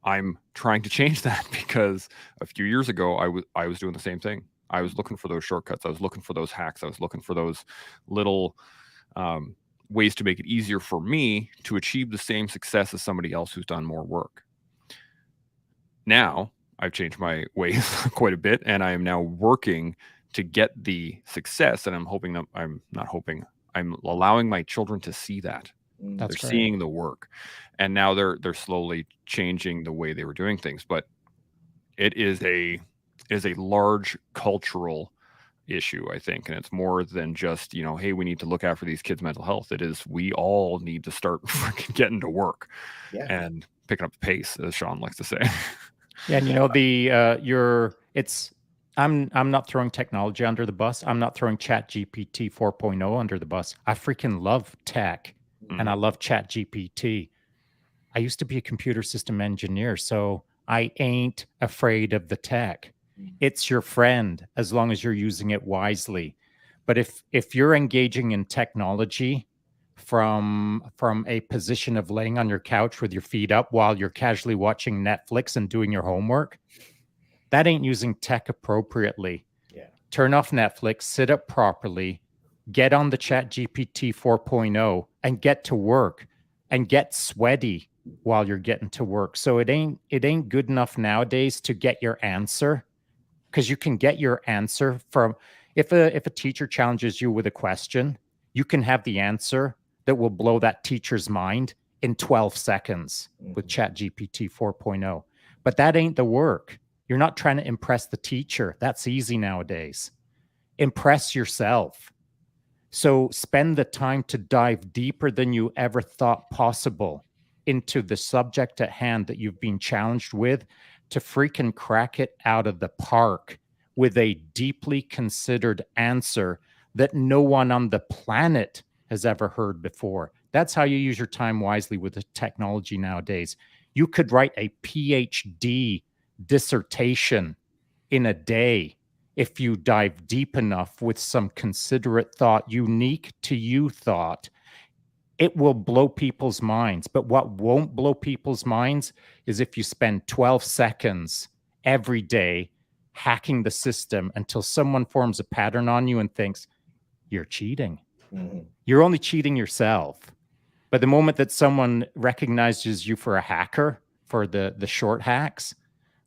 Speaker 1: I'm trying to change that, because a few years ago I was doing the same thing. I was looking for those shortcuts. I was looking for those hacks. I was looking for those little ways to make it easier for me to achieve the same success as somebody else who's done more work. Now I've changed my ways quite a bit, and I am now working to get the success. And I'm hoping that I'm allowing my children to see that.
Speaker 2: That's
Speaker 1: They're
Speaker 2: great.
Speaker 1: seeing the work, and now they're slowly changing the way they were doing things. But it is a large cultural issue, I think, and it's more than just, hey, we need to look after these kids' mental health. It is, we all need to start freaking getting to work and picking up the pace, as Shaun likes to say.
Speaker 2: Yeah, and I'm not throwing technology under the bus. I'm not throwing Chat GPT 4.0 under the bus. I freaking love tech, and I love Chat GPT. I used to be a computer system engineer, so I ain't afraid of the tech. It's your friend as long as you're using it wisely. But if you're engaging in technology from a position of laying on your couch with your feet up while you're casually watching Netflix and doing your homework, that ain't using tech appropriately.
Speaker 3: Yeah.
Speaker 2: Turn off Netflix, sit up properly, get on the Chat GPT 4.0 and get to work and get sweaty while you're getting to work. So it ain't good enough nowadays to get your answer, because you can get your answer from, if a teacher challenges you with a question, you can have the answer that will blow that teacher's mind in 12 seconds with Chat GPT 4.0. But that ain't the work. You're not trying to impress the teacher. That's easy nowadays. Impress yourself. So spend the time to dive deeper than you ever thought possible into the subject at hand that you've been challenged with, to freaking crack it out of the park with a deeply considered answer that no one on the planet has ever heard before. That's how you use your time wisely with the technology nowadays. You could write a PhD dissertation in a day if you dive deep enough with some considerate thought, unique to you thought. It will blow people's minds. But what won't blow people's minds is if you spend 12 seconds every day hacking the system until someone forms a pattern on you and thinks you're cheating. You're only cheating yourself. But the moment that someone recognizes you for a hacker, for the short hacks,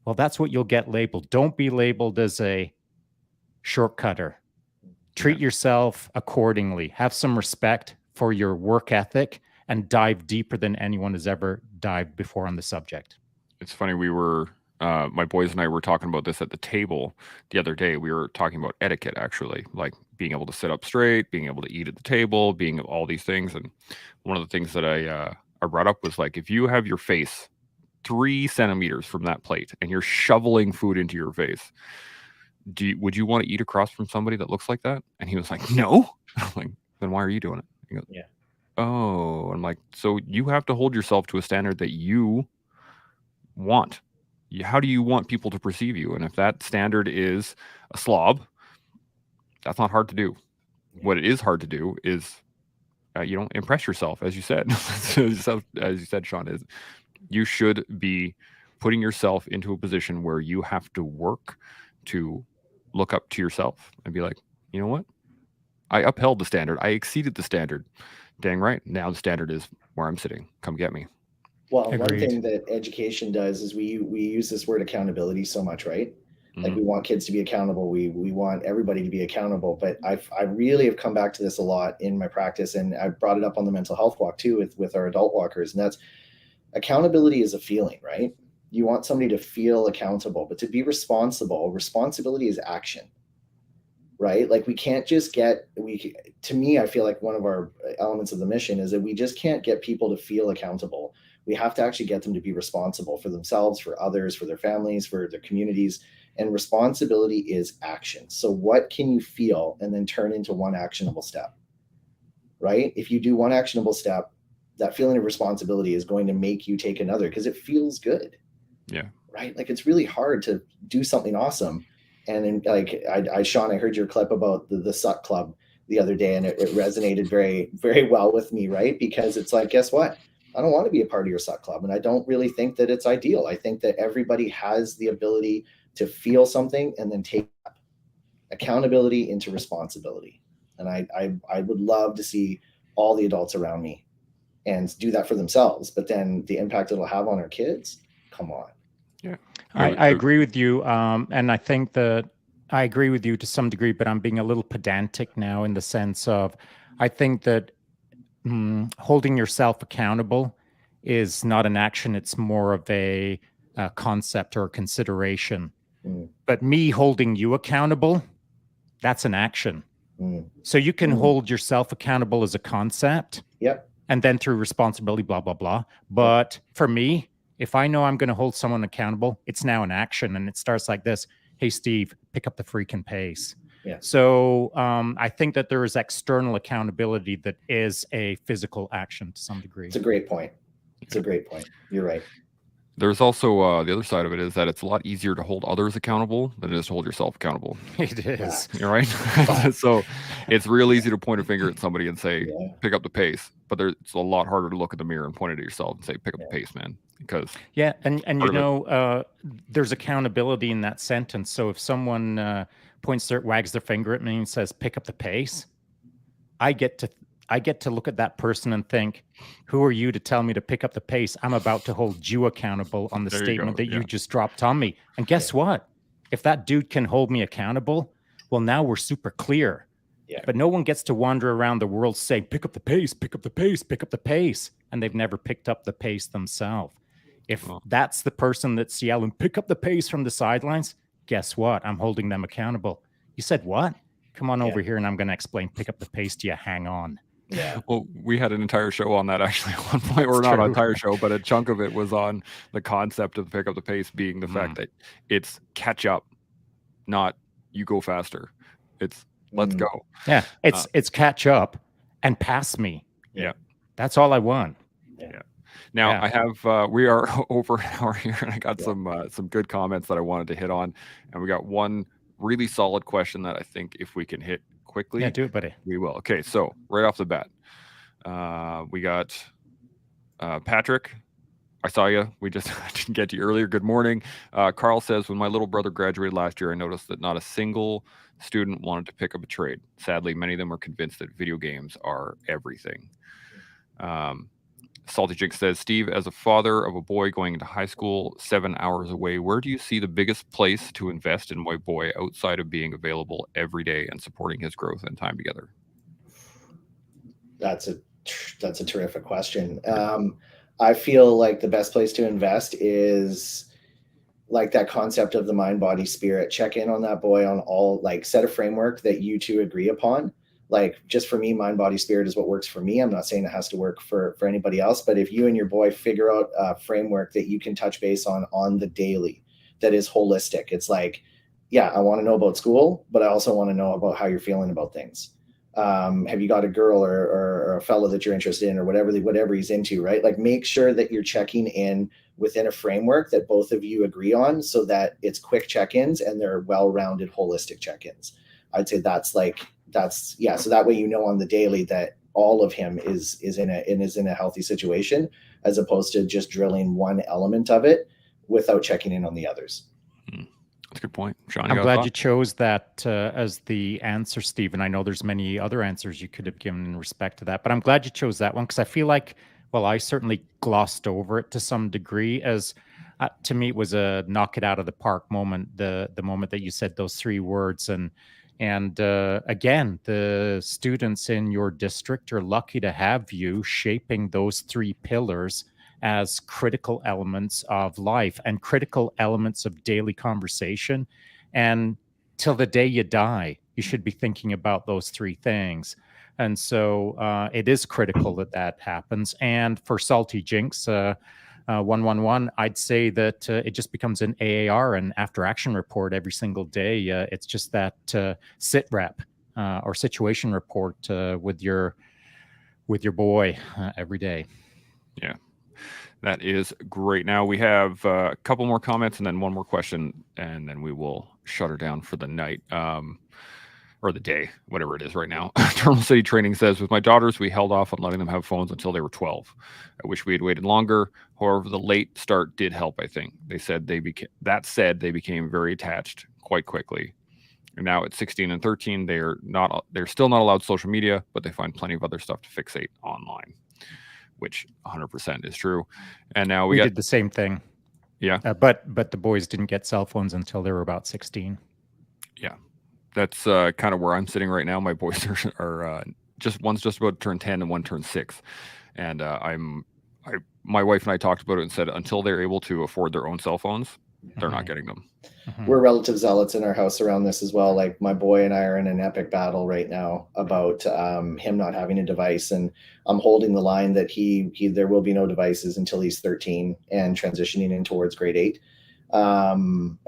Speaker 2: well, that's what you'll get labeled. Don't be labeled as a shortcutter. Treat yourself accordingly. Have some respect for your work ethic and dive deeper than anyone has ever dived before on the subject.
Speaker 1: It's funny, we were my boys and I were talking about this at the table the other day. We were talking about etiquette, actually, like being able to sit up straight, being able to eat at the table, being all these things. And one of the things that I brought up was, like, if you have your face 3 centimeters from that plate and you're shoveling food into your face, would you want to eat across from somebody that looks like that? And he was like, no. I'm like, then why are you doing it? He goes, oh. I'm like, so you have to hold yourself to a standard that you want. How do you want people to perceive you? And if that standard is a slob, that's not hard to do. What it is hard to do is, impress yourself, as you said. As you said, Shaun, is you should be putting yourself into a position where you have to work to look up to yourself and be like, you know what? I upheld the standard. I exceeded the standard. Dang right. Now the standard is where I'm sitting. Come get me.
Speaker 3: Well, one thing that education does is we use this word accountability so much, right? Like, we want kids to be accountable. We want everybody to be accountable. But I really have come back to this a lot in my practice, and I brought it up on the mental health walk too with our adult walkers. And that's, accountability is a feeling, right? You want somebody to feel accountable, but to be responsible, responsibility is action, right? Like, we can't just to me, I feel like one of our elements of the mission is that we just can't get people to feel accountable. We have to actually get them to be responsible for themselves, for others, for their families, for their communities. And responsibility is action. So what can you feel and then turn into one actionable step, right? If you do one actionable step, that feeling of responsibility is going to make you take another because it feels good.
Speaker 1: Yeah.
Speaker 3: Right? Like, it's really hard to do something awesome. And then, like, Shaun, I heard your clip about the Suck Club the other day, and it resonated very, very well with me, right? Because it's like, guess what? I don't want to be a part of your Suck Club. And I don't really think that it's ideal. I think that everybody has the ability to feel something and then take accountability into responsibility. And I would love to see all the adults around me and do that for themselves. But then the impact it'll have on our kids, come on.
Speaker 1: Yeah,
Speaker 2: I agree with you. And I think that I agree with you to some degree, but I'm being a little pedantic now in the sense of I think that holding yourself accountable is not an action. It's more of a concept or a consideration. But me holding you accountable, that's an action. So you can hold yourself accountable as a concept.
Speaker 3: Yep.
Speaker 2: And then through responsibility, blah, blah, blah. But for me, if I know I'm going to hold someone accountable, it's now an action. And it starts like this. Hey, Steve, pick up the freaking pace.
Speaker 3: Yeah.
Speaker 2: So I think that there is external accountability that is a physical action to some degree.
Speaker 3: It's a great point. It's a great point. You're right.
Speaker 1: There's also the other side of it is that it's a lot easier to hold others accountable than it is to hold yourself accountable.
Speaker 2: It is.
Speaker 1: You're right. So it's real easy to point a finger at somebody and say, pick up the pace. But it's a lot harder to look at the mirror and point it at yourself and say, pick up the pace, man. Because
Speaker 2: and you know, there's accountability in that sentence. So if someone wags their finger at me and says, pick up the pace, I get to look at that person and think, who are you to tell me to pick up the pace? I'm about to hold you accountable on the statement that you just dropped on me. And guess what? If that dude can hold me accountable, well, now we're super clear.
Speaker 3: Yeah.
Speaker 2: But no one gets to wander around the world saying, pick up the pace, pick up the pace, pick up the pace. And they've never picked up the pace themselves. If that's the person that's yelling, pick up the pace from the sidelines, guess what? I'm holding them accountable. You said what? Come on over here and I'm going to explain, pick up the pace to you. Hang on.
Speaker 3: Yeah.
Speaker 1: Well, we had an entire show on that actually at one point, or not an entire show, but a chunk of it was on the concept of pick up the pace being the fact that it's catch up, not you go faster. It's let's go.
Speaker 2: Yeah. It's catch up and pass me.
Speaker 1: Yeah.
Speaker 2: That's all I want.
Speaker 1: Yeah. Now I have we are over an hour here, and I got some good comments that I wanted to hit on, and we got one really solid question that I think if we can hit quickly,
Speaker 2: do it, buddy.
Speaker 1: We will. Okay, so right off the bat, we got Patrick. I saw you. We just didn't get to you earlier. Good morning. Carl says, when my little brother graduated last year, I noticed that not a single student wanted to pick up a trade. Sadly, many of them are convinced that video games are everything. Salty Jinx says, Steve, as a father of a boy going into high school 7 hours away, where do you see the biggest place to invest in my boy outside of being available every day and supporting his growth and time together?
Speaker 3: That's a terrific question. I feel like the best place to invest is like that concept of the mind, body, spirit. Check in on that boy on all, like, set a framework that you two agree upon. Like, just for me, mind, body, spirit is what works for me. I'm not saying it has to work for anybody else, but if you and your boy figure out a framework that you can touch base on the daily, that is holistic. It's like, yeah, I want to know about school, but I also want to know about how you're feeling about things. Have you got a girl or a fellow that you're interested in, or whatever he's into, right? Like, make sure that you're checking in within a framework that both of you agree on, so that it's quick check-ins and they're well-rounded, holistic check-ins. I'd say so that way you know on the daily that all of him is in a healthy situation, as opposed to just drilling one element of it without checking in on the others.
Speaker 1: That's a good point. Shaun,
Speaker 2: I'm glad you chose that as the answer, Stephen. I know there's many other answers you could have given in respect to that, but I'm glad you chose that one, because I feel like, well, I certainly glossed over it to some degree, as to me it was a knock it out of the park moment, the moment that you said those three words. And again, the students in your district are lucky to have you shaping those three pillars as critical elements of life and critical elements of daily conversation. And till the day you die, you should be thinking about those three things. And so it is critical that happens. And for Salty Jinx, 111, I'd say that it just becomes an AAR, an after action report every single day. It's just that sit rep or situation report with your boy every day.
Speaker 1: Yeah, that is great. Now we have a couple more comments and then one more question, and then we will shut her down for the night. Or the day, whatever it is right now. Terminal City Training says, with my daughters, we held off on letting them have phones until they were 12. I wish we had waited longer. However, the late start did help, I think. They said they became very attached quite quickly. And now at 16 and 13, they're still not allowed social media, but they find plenty of other stuff to fixate online, which 100% is true. And now we
Speaker 2: did the same thing.
Speaker 1: Yeah.
Speaker 2: But the boys didn't get cell phones until they were about 16.
Speaker 1: Yeah. That's kind of where I'm sitting right now. My boys are one's just about to turn 10 and one turns 6. And my wife and I talked about it and said until they're able to afford their own cell phones, they're not getting them.
Speaker 3: We're relative zealots in our house around this as well. Like my boy and I are in an epic battle right now about him not having a device, and I'm holding the line that he there will be no devices until he's 13 and transitioning in towards grade 8. And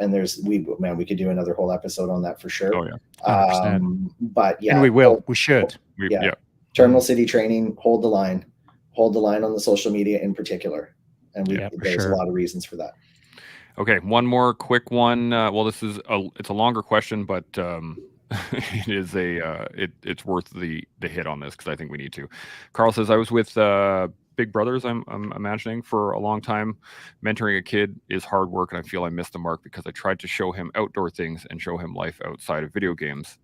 Speaker 3: we could do another whole episode on that for sure.
Speaker 1: Oh yeah,
Speaker 2: 100%.
Speaker 3: But yeah,
Speaker 2: and we will. We should.
Speaker 3: Yeah. Terminal City training. Hold the line. Hold the line on the social media in particular, and there's a lot of reasons for that.
Speaker 1: Okay, one more quick one. Well, it's a longer question, but it is it's worth the hit on this because I think we need to. Carl says, I was with Big Brothers, I'm imagining, for a long time. Mentoring a kid is hard work, and I feel I missed the mark because I tried to show him outdoor things and show him life outside of video games.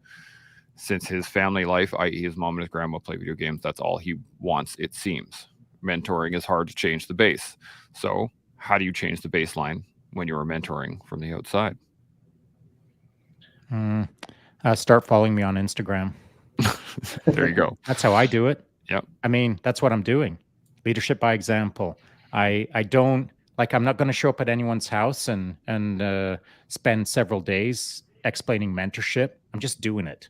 Speaker 1: Since his family life, i.e. his mom and his grandma play video games, that's all he wants, it seems. Mentoring is hard to change the base. So how do you change the baseline when you are mentoring from the outside?
Speaker 2: Start following me on Instagram.
Speaker 1: There you go.
Speaker 2: That's how I do it.
Speaker 1: Yep.
Speaker 2: I mean, that's what I'm doing. Leadership by example. I don't I'm not going to show up at anyone's house and spend several days explaining mentorship. I'm just doing it.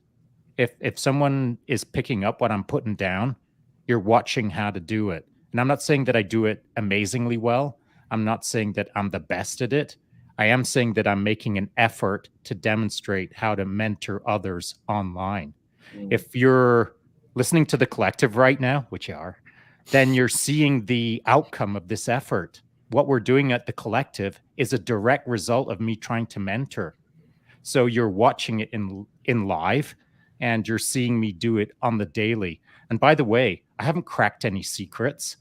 Speaker 2: If someone is picking up what I'm putting down, you're watching how to do it. And I'm not saying that I do it amazingly well. I'm not saying that I'm the best at it. I am saying that I'm making an effort to demonstrate how to mentor others online. If you're listening to the collective right now, which you are, then you're seeing the outcome of this effort. What we're doing at the collective is a direct result of me trying to mentor. So you're watching it in live, and you're seeing me do it on the daily. And by the way, I haven't cracked any secrets.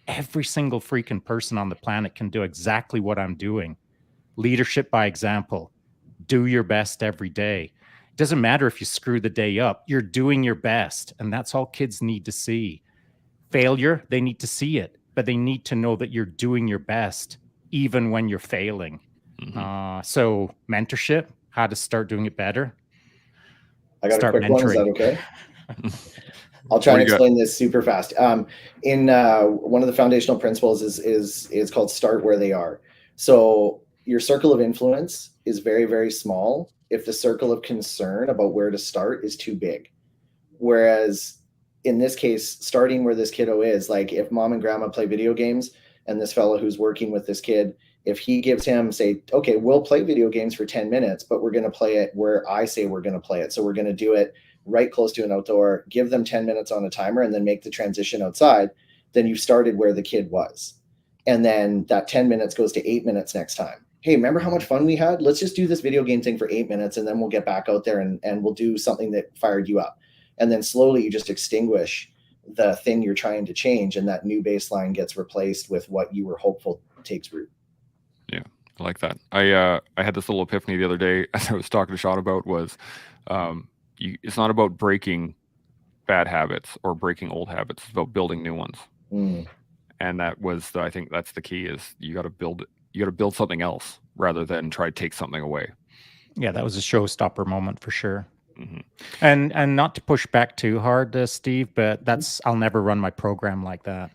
Speaker 2: Every single freaking person on the planet can do exactly what I'm doing. Leadership by example. Do your best every day. It doesn't matter if you screw the day up. You're doing your best, and that's all kids need to see. Failure, they need to see it, but they need to know that you're doing your best even when you're failing. So mentorship, how to start doing it better.
Speaker 3: I got a quick one. Is that okay? I'll try and explain this super fast. In one of the foundational principles is called start where they are. So your circle of influence is very, very small if the circle of concern about where to start is too big. Whereas in this case, starting where this kiddo is, like if mom and grandma play video games and this fellow who's working with this kid, if he gives him, say, okay, we'll play video games for 10 minutes, but we're going to play it where I say we're going to play it. So we're going to do it right close to an outdoor, give them 10 minutes on a timer, and then make the transition outside. Then you started where the kid was. And then that 10 minutes goes to 8 minutes next time. Hey, remember how much fun we had? Let's just do this video game thing for 8 minutes, and then we'll get back out there and we'll do something that fired you up. And then slowly you just extinguish the thing you're trying to change, and that new baseline gets replaced with what you were hopeful takes root.
Speaker 1: Yeah, I like that. I had this little epiphany the other day as I was talking to Shaun about was it's not about breaking bad habits or breaking old habits. It's about building new ones. And that was, I think that's the key, is you got to build something else rather than try to take something away.
Speaker 2: Yeah, that was a showstopper moment for sure. And not to push back too hard, Steve, but I'll never run my program like that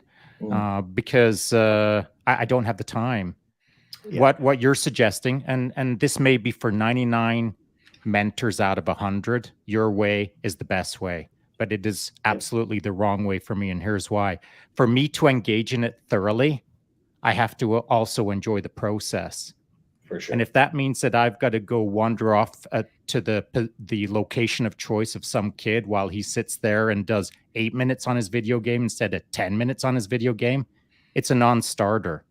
Speaker 2: because I don't have the time. Yeah. What you're suggesting, and this may be for 99 mentors out of 100, your way is the best way, but it is absolutely the wrong way for me, and here's why. For me to engage in it thoroughly, I have to also enjoy the process.
Speaker 3: For sure.
Speaker 2: And if that means that I've got to go wander off to the location of choice of some kid while he sits there and does 8 minutes on his video game instead of 10 minutes on his video game, it's a non-starter.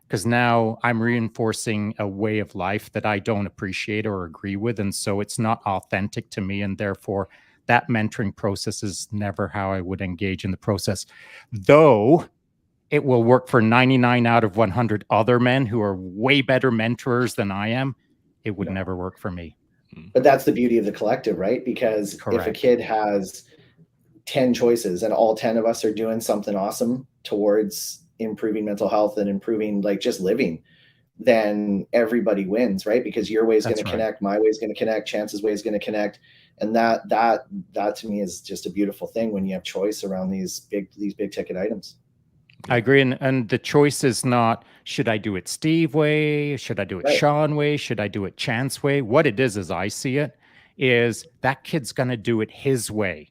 Speaker 2: Because now I'm reinforcing a way of life that I don't appreciate or agree with. And so it's not authentic to me. And therefore, that mentoring process is never how I would engage in the process. Though it will work for 99 out of 100 other men who are way better mentors than I am, it would never work for me.
Speaker 3: But that's the beauty of the collective, right? Because if a kid has 10 choices and all 10 of us are doing something awesome towards improving mental health and improving like just living, then everybody wins, right? Because your way is going to connect, my way is going to connect, Chance's way is going to connect. And that to me is just a beautiful thing when you have choice around these big ticket items.
Speaker 2: I agree. And the choice is not, should I do it Steve way? Should I do it Shaun way? Should I do it Chance way? What it is, as I see it, is that kid's going to do it his way.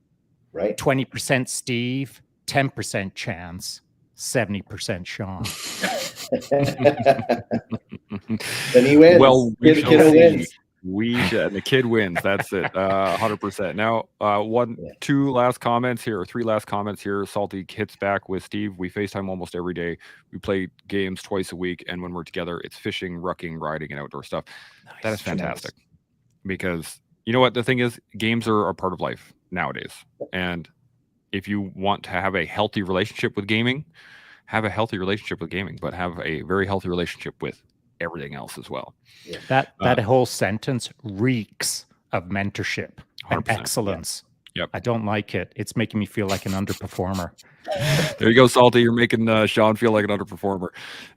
Speaker 3: Right.
Speaker 2: 20% Steve, 10% Chance, 70% Shaun.
Speaker 3: Then he wins.
Speaker 1: Well,
Speaker 3: the kid wins.
Speaker 1: The kid wins. That's it. 100%. Now, three last comments here. Salty hits back with Steve. We FaceTime almost every day. We play games twice a week, and when we're together, it's fishing, rucking, riding, and outdoor stuff. Nice. That is fantastic. Because you know what the thing is, games are a part of life nowadays, and if you want to have a healthy relationship with gaming, have a healthy relationship with gaming, but have a very healthy relationship with everything else as well.
Speaker 2: Yeah. That whole sentence reeks of mentorship and excellence.
Speaker 1: Yep.
Speaker 2: I don't like it. It's making me feel like an underperformer.
Speaker 1: There you go, Salty. You're making Shaun feel like an underperformer.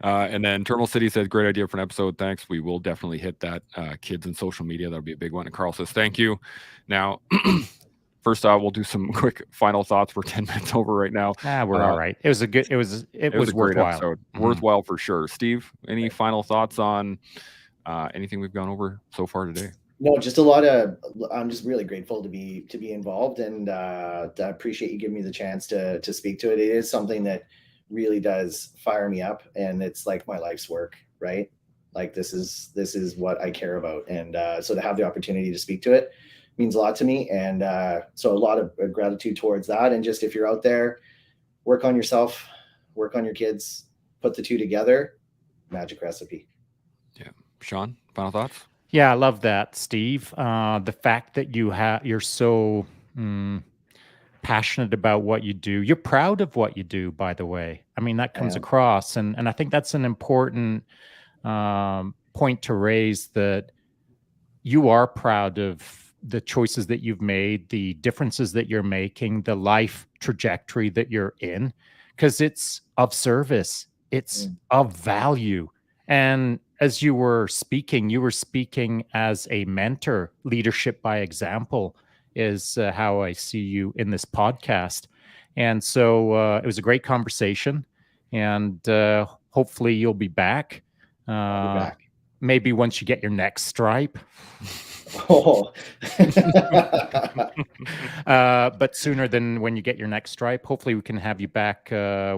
Speaker 1: And then Terminal City says, great idea for an episode. Thanks. We will definitely hit that. Kids and social media, that'll be a big one. And Carl says, thank you. Now, first, we'll do some quick final thoughts. We're 10 minutes over right now.
Speaker 2: We're all right. It was a great
Speaker 1: episode. Worthwhile for sure. Steve, any final thoughts on anything we've gone over so far today?
Speaker 3: No, just a lot of. I'm just really grateful to be involved, and I appreciate you giving me the chance to speak to it. It is something that really does fire me up, and it's like my life's work, right? Like this is what I care about, and so to have the opportunity to speak to it means a lot to me, and so a lot of gratitude towards that. And just if you're out there, work on yourself, work on your kids, put the two together, magic recipe.
Speaker 1: Yeah, Shaun, final thoughts?
Speaker 2: Yeah, I love that, Steve. The fact that you're so passionate about what you do. You're proud of what you do, by the way. I mean, that comes across, and I think that's an important point to raise, that you are proud of the choices that you've made, the differences that you're making, the life trajectory that you're in, because it's of service, it's of value. And as you were speaking as a mentor. Leadership by example is how I see you in this podcast. And so it was a great conversation, and hopefully you'll be back.
Speaker 3: I'll be back.
Speaker 2: Maybe once you get your next stripe.
Speaker 3: Oh.
Speaker 2: But sooner than when you get your next stripe. Hopefully we can have you back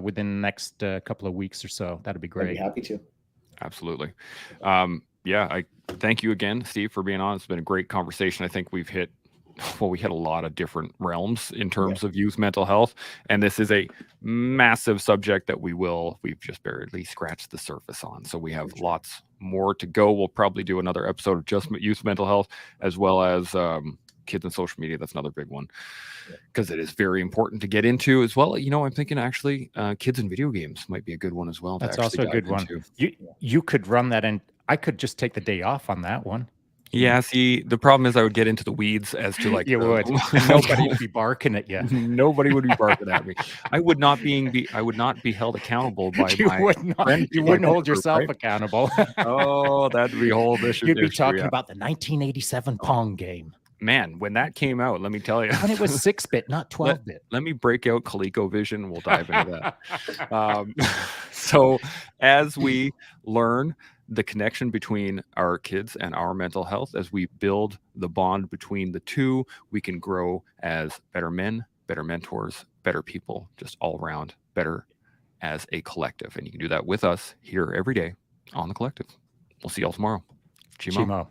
Speaker 2: within the next couple of weeks or so. That'd be great.
Speaker 3: I'd be happy to.
Speaker 1: Absolutely. I thank you again, Steve, for being on. It's been a great conversation. I think we hit a lot of different realms in terms of youth mental health. And this is a massive subject that we've just barely scratched the surface on. So we have lots more to go. We'll probably do another episode of just youth mental health, as well as kids and social media. That's another big one, because it is very important to get into as well. You know, I'm thinking actually kids and video games might be a good one as well.
Speaker 2: That's also a good one. You could run that, and I could just take the day off on that one.
Speaker 1: Yeah, see, the problem is I would get into the weeds as to like
Speaker 2: you would. Nobody would be barking at you.
Speaker 1: Nobody would be barking at me. I would not be held accountable by friend.
Speaker 2: You wouldn't hold yourself accountable.
Speaker 1: Oh, that'd be a whole issue.
Speaker 2: You'd be talking about the 1987 Pong game.
Speaker 1: Man, when that came out, let me tell you.
Speaker 2: When it was 6-bit, not 12-bit.
Speaker 1: Let me break out ColecoVision. We'll dive into that. So as we learn the connection between our kids and our mental health, as we build the bond between the two, we can grow as better men, better mentors, better people, just all around better as a collective. And you can do that with us here every day on The Collective. We'll see y'all tomorrow. Chimo.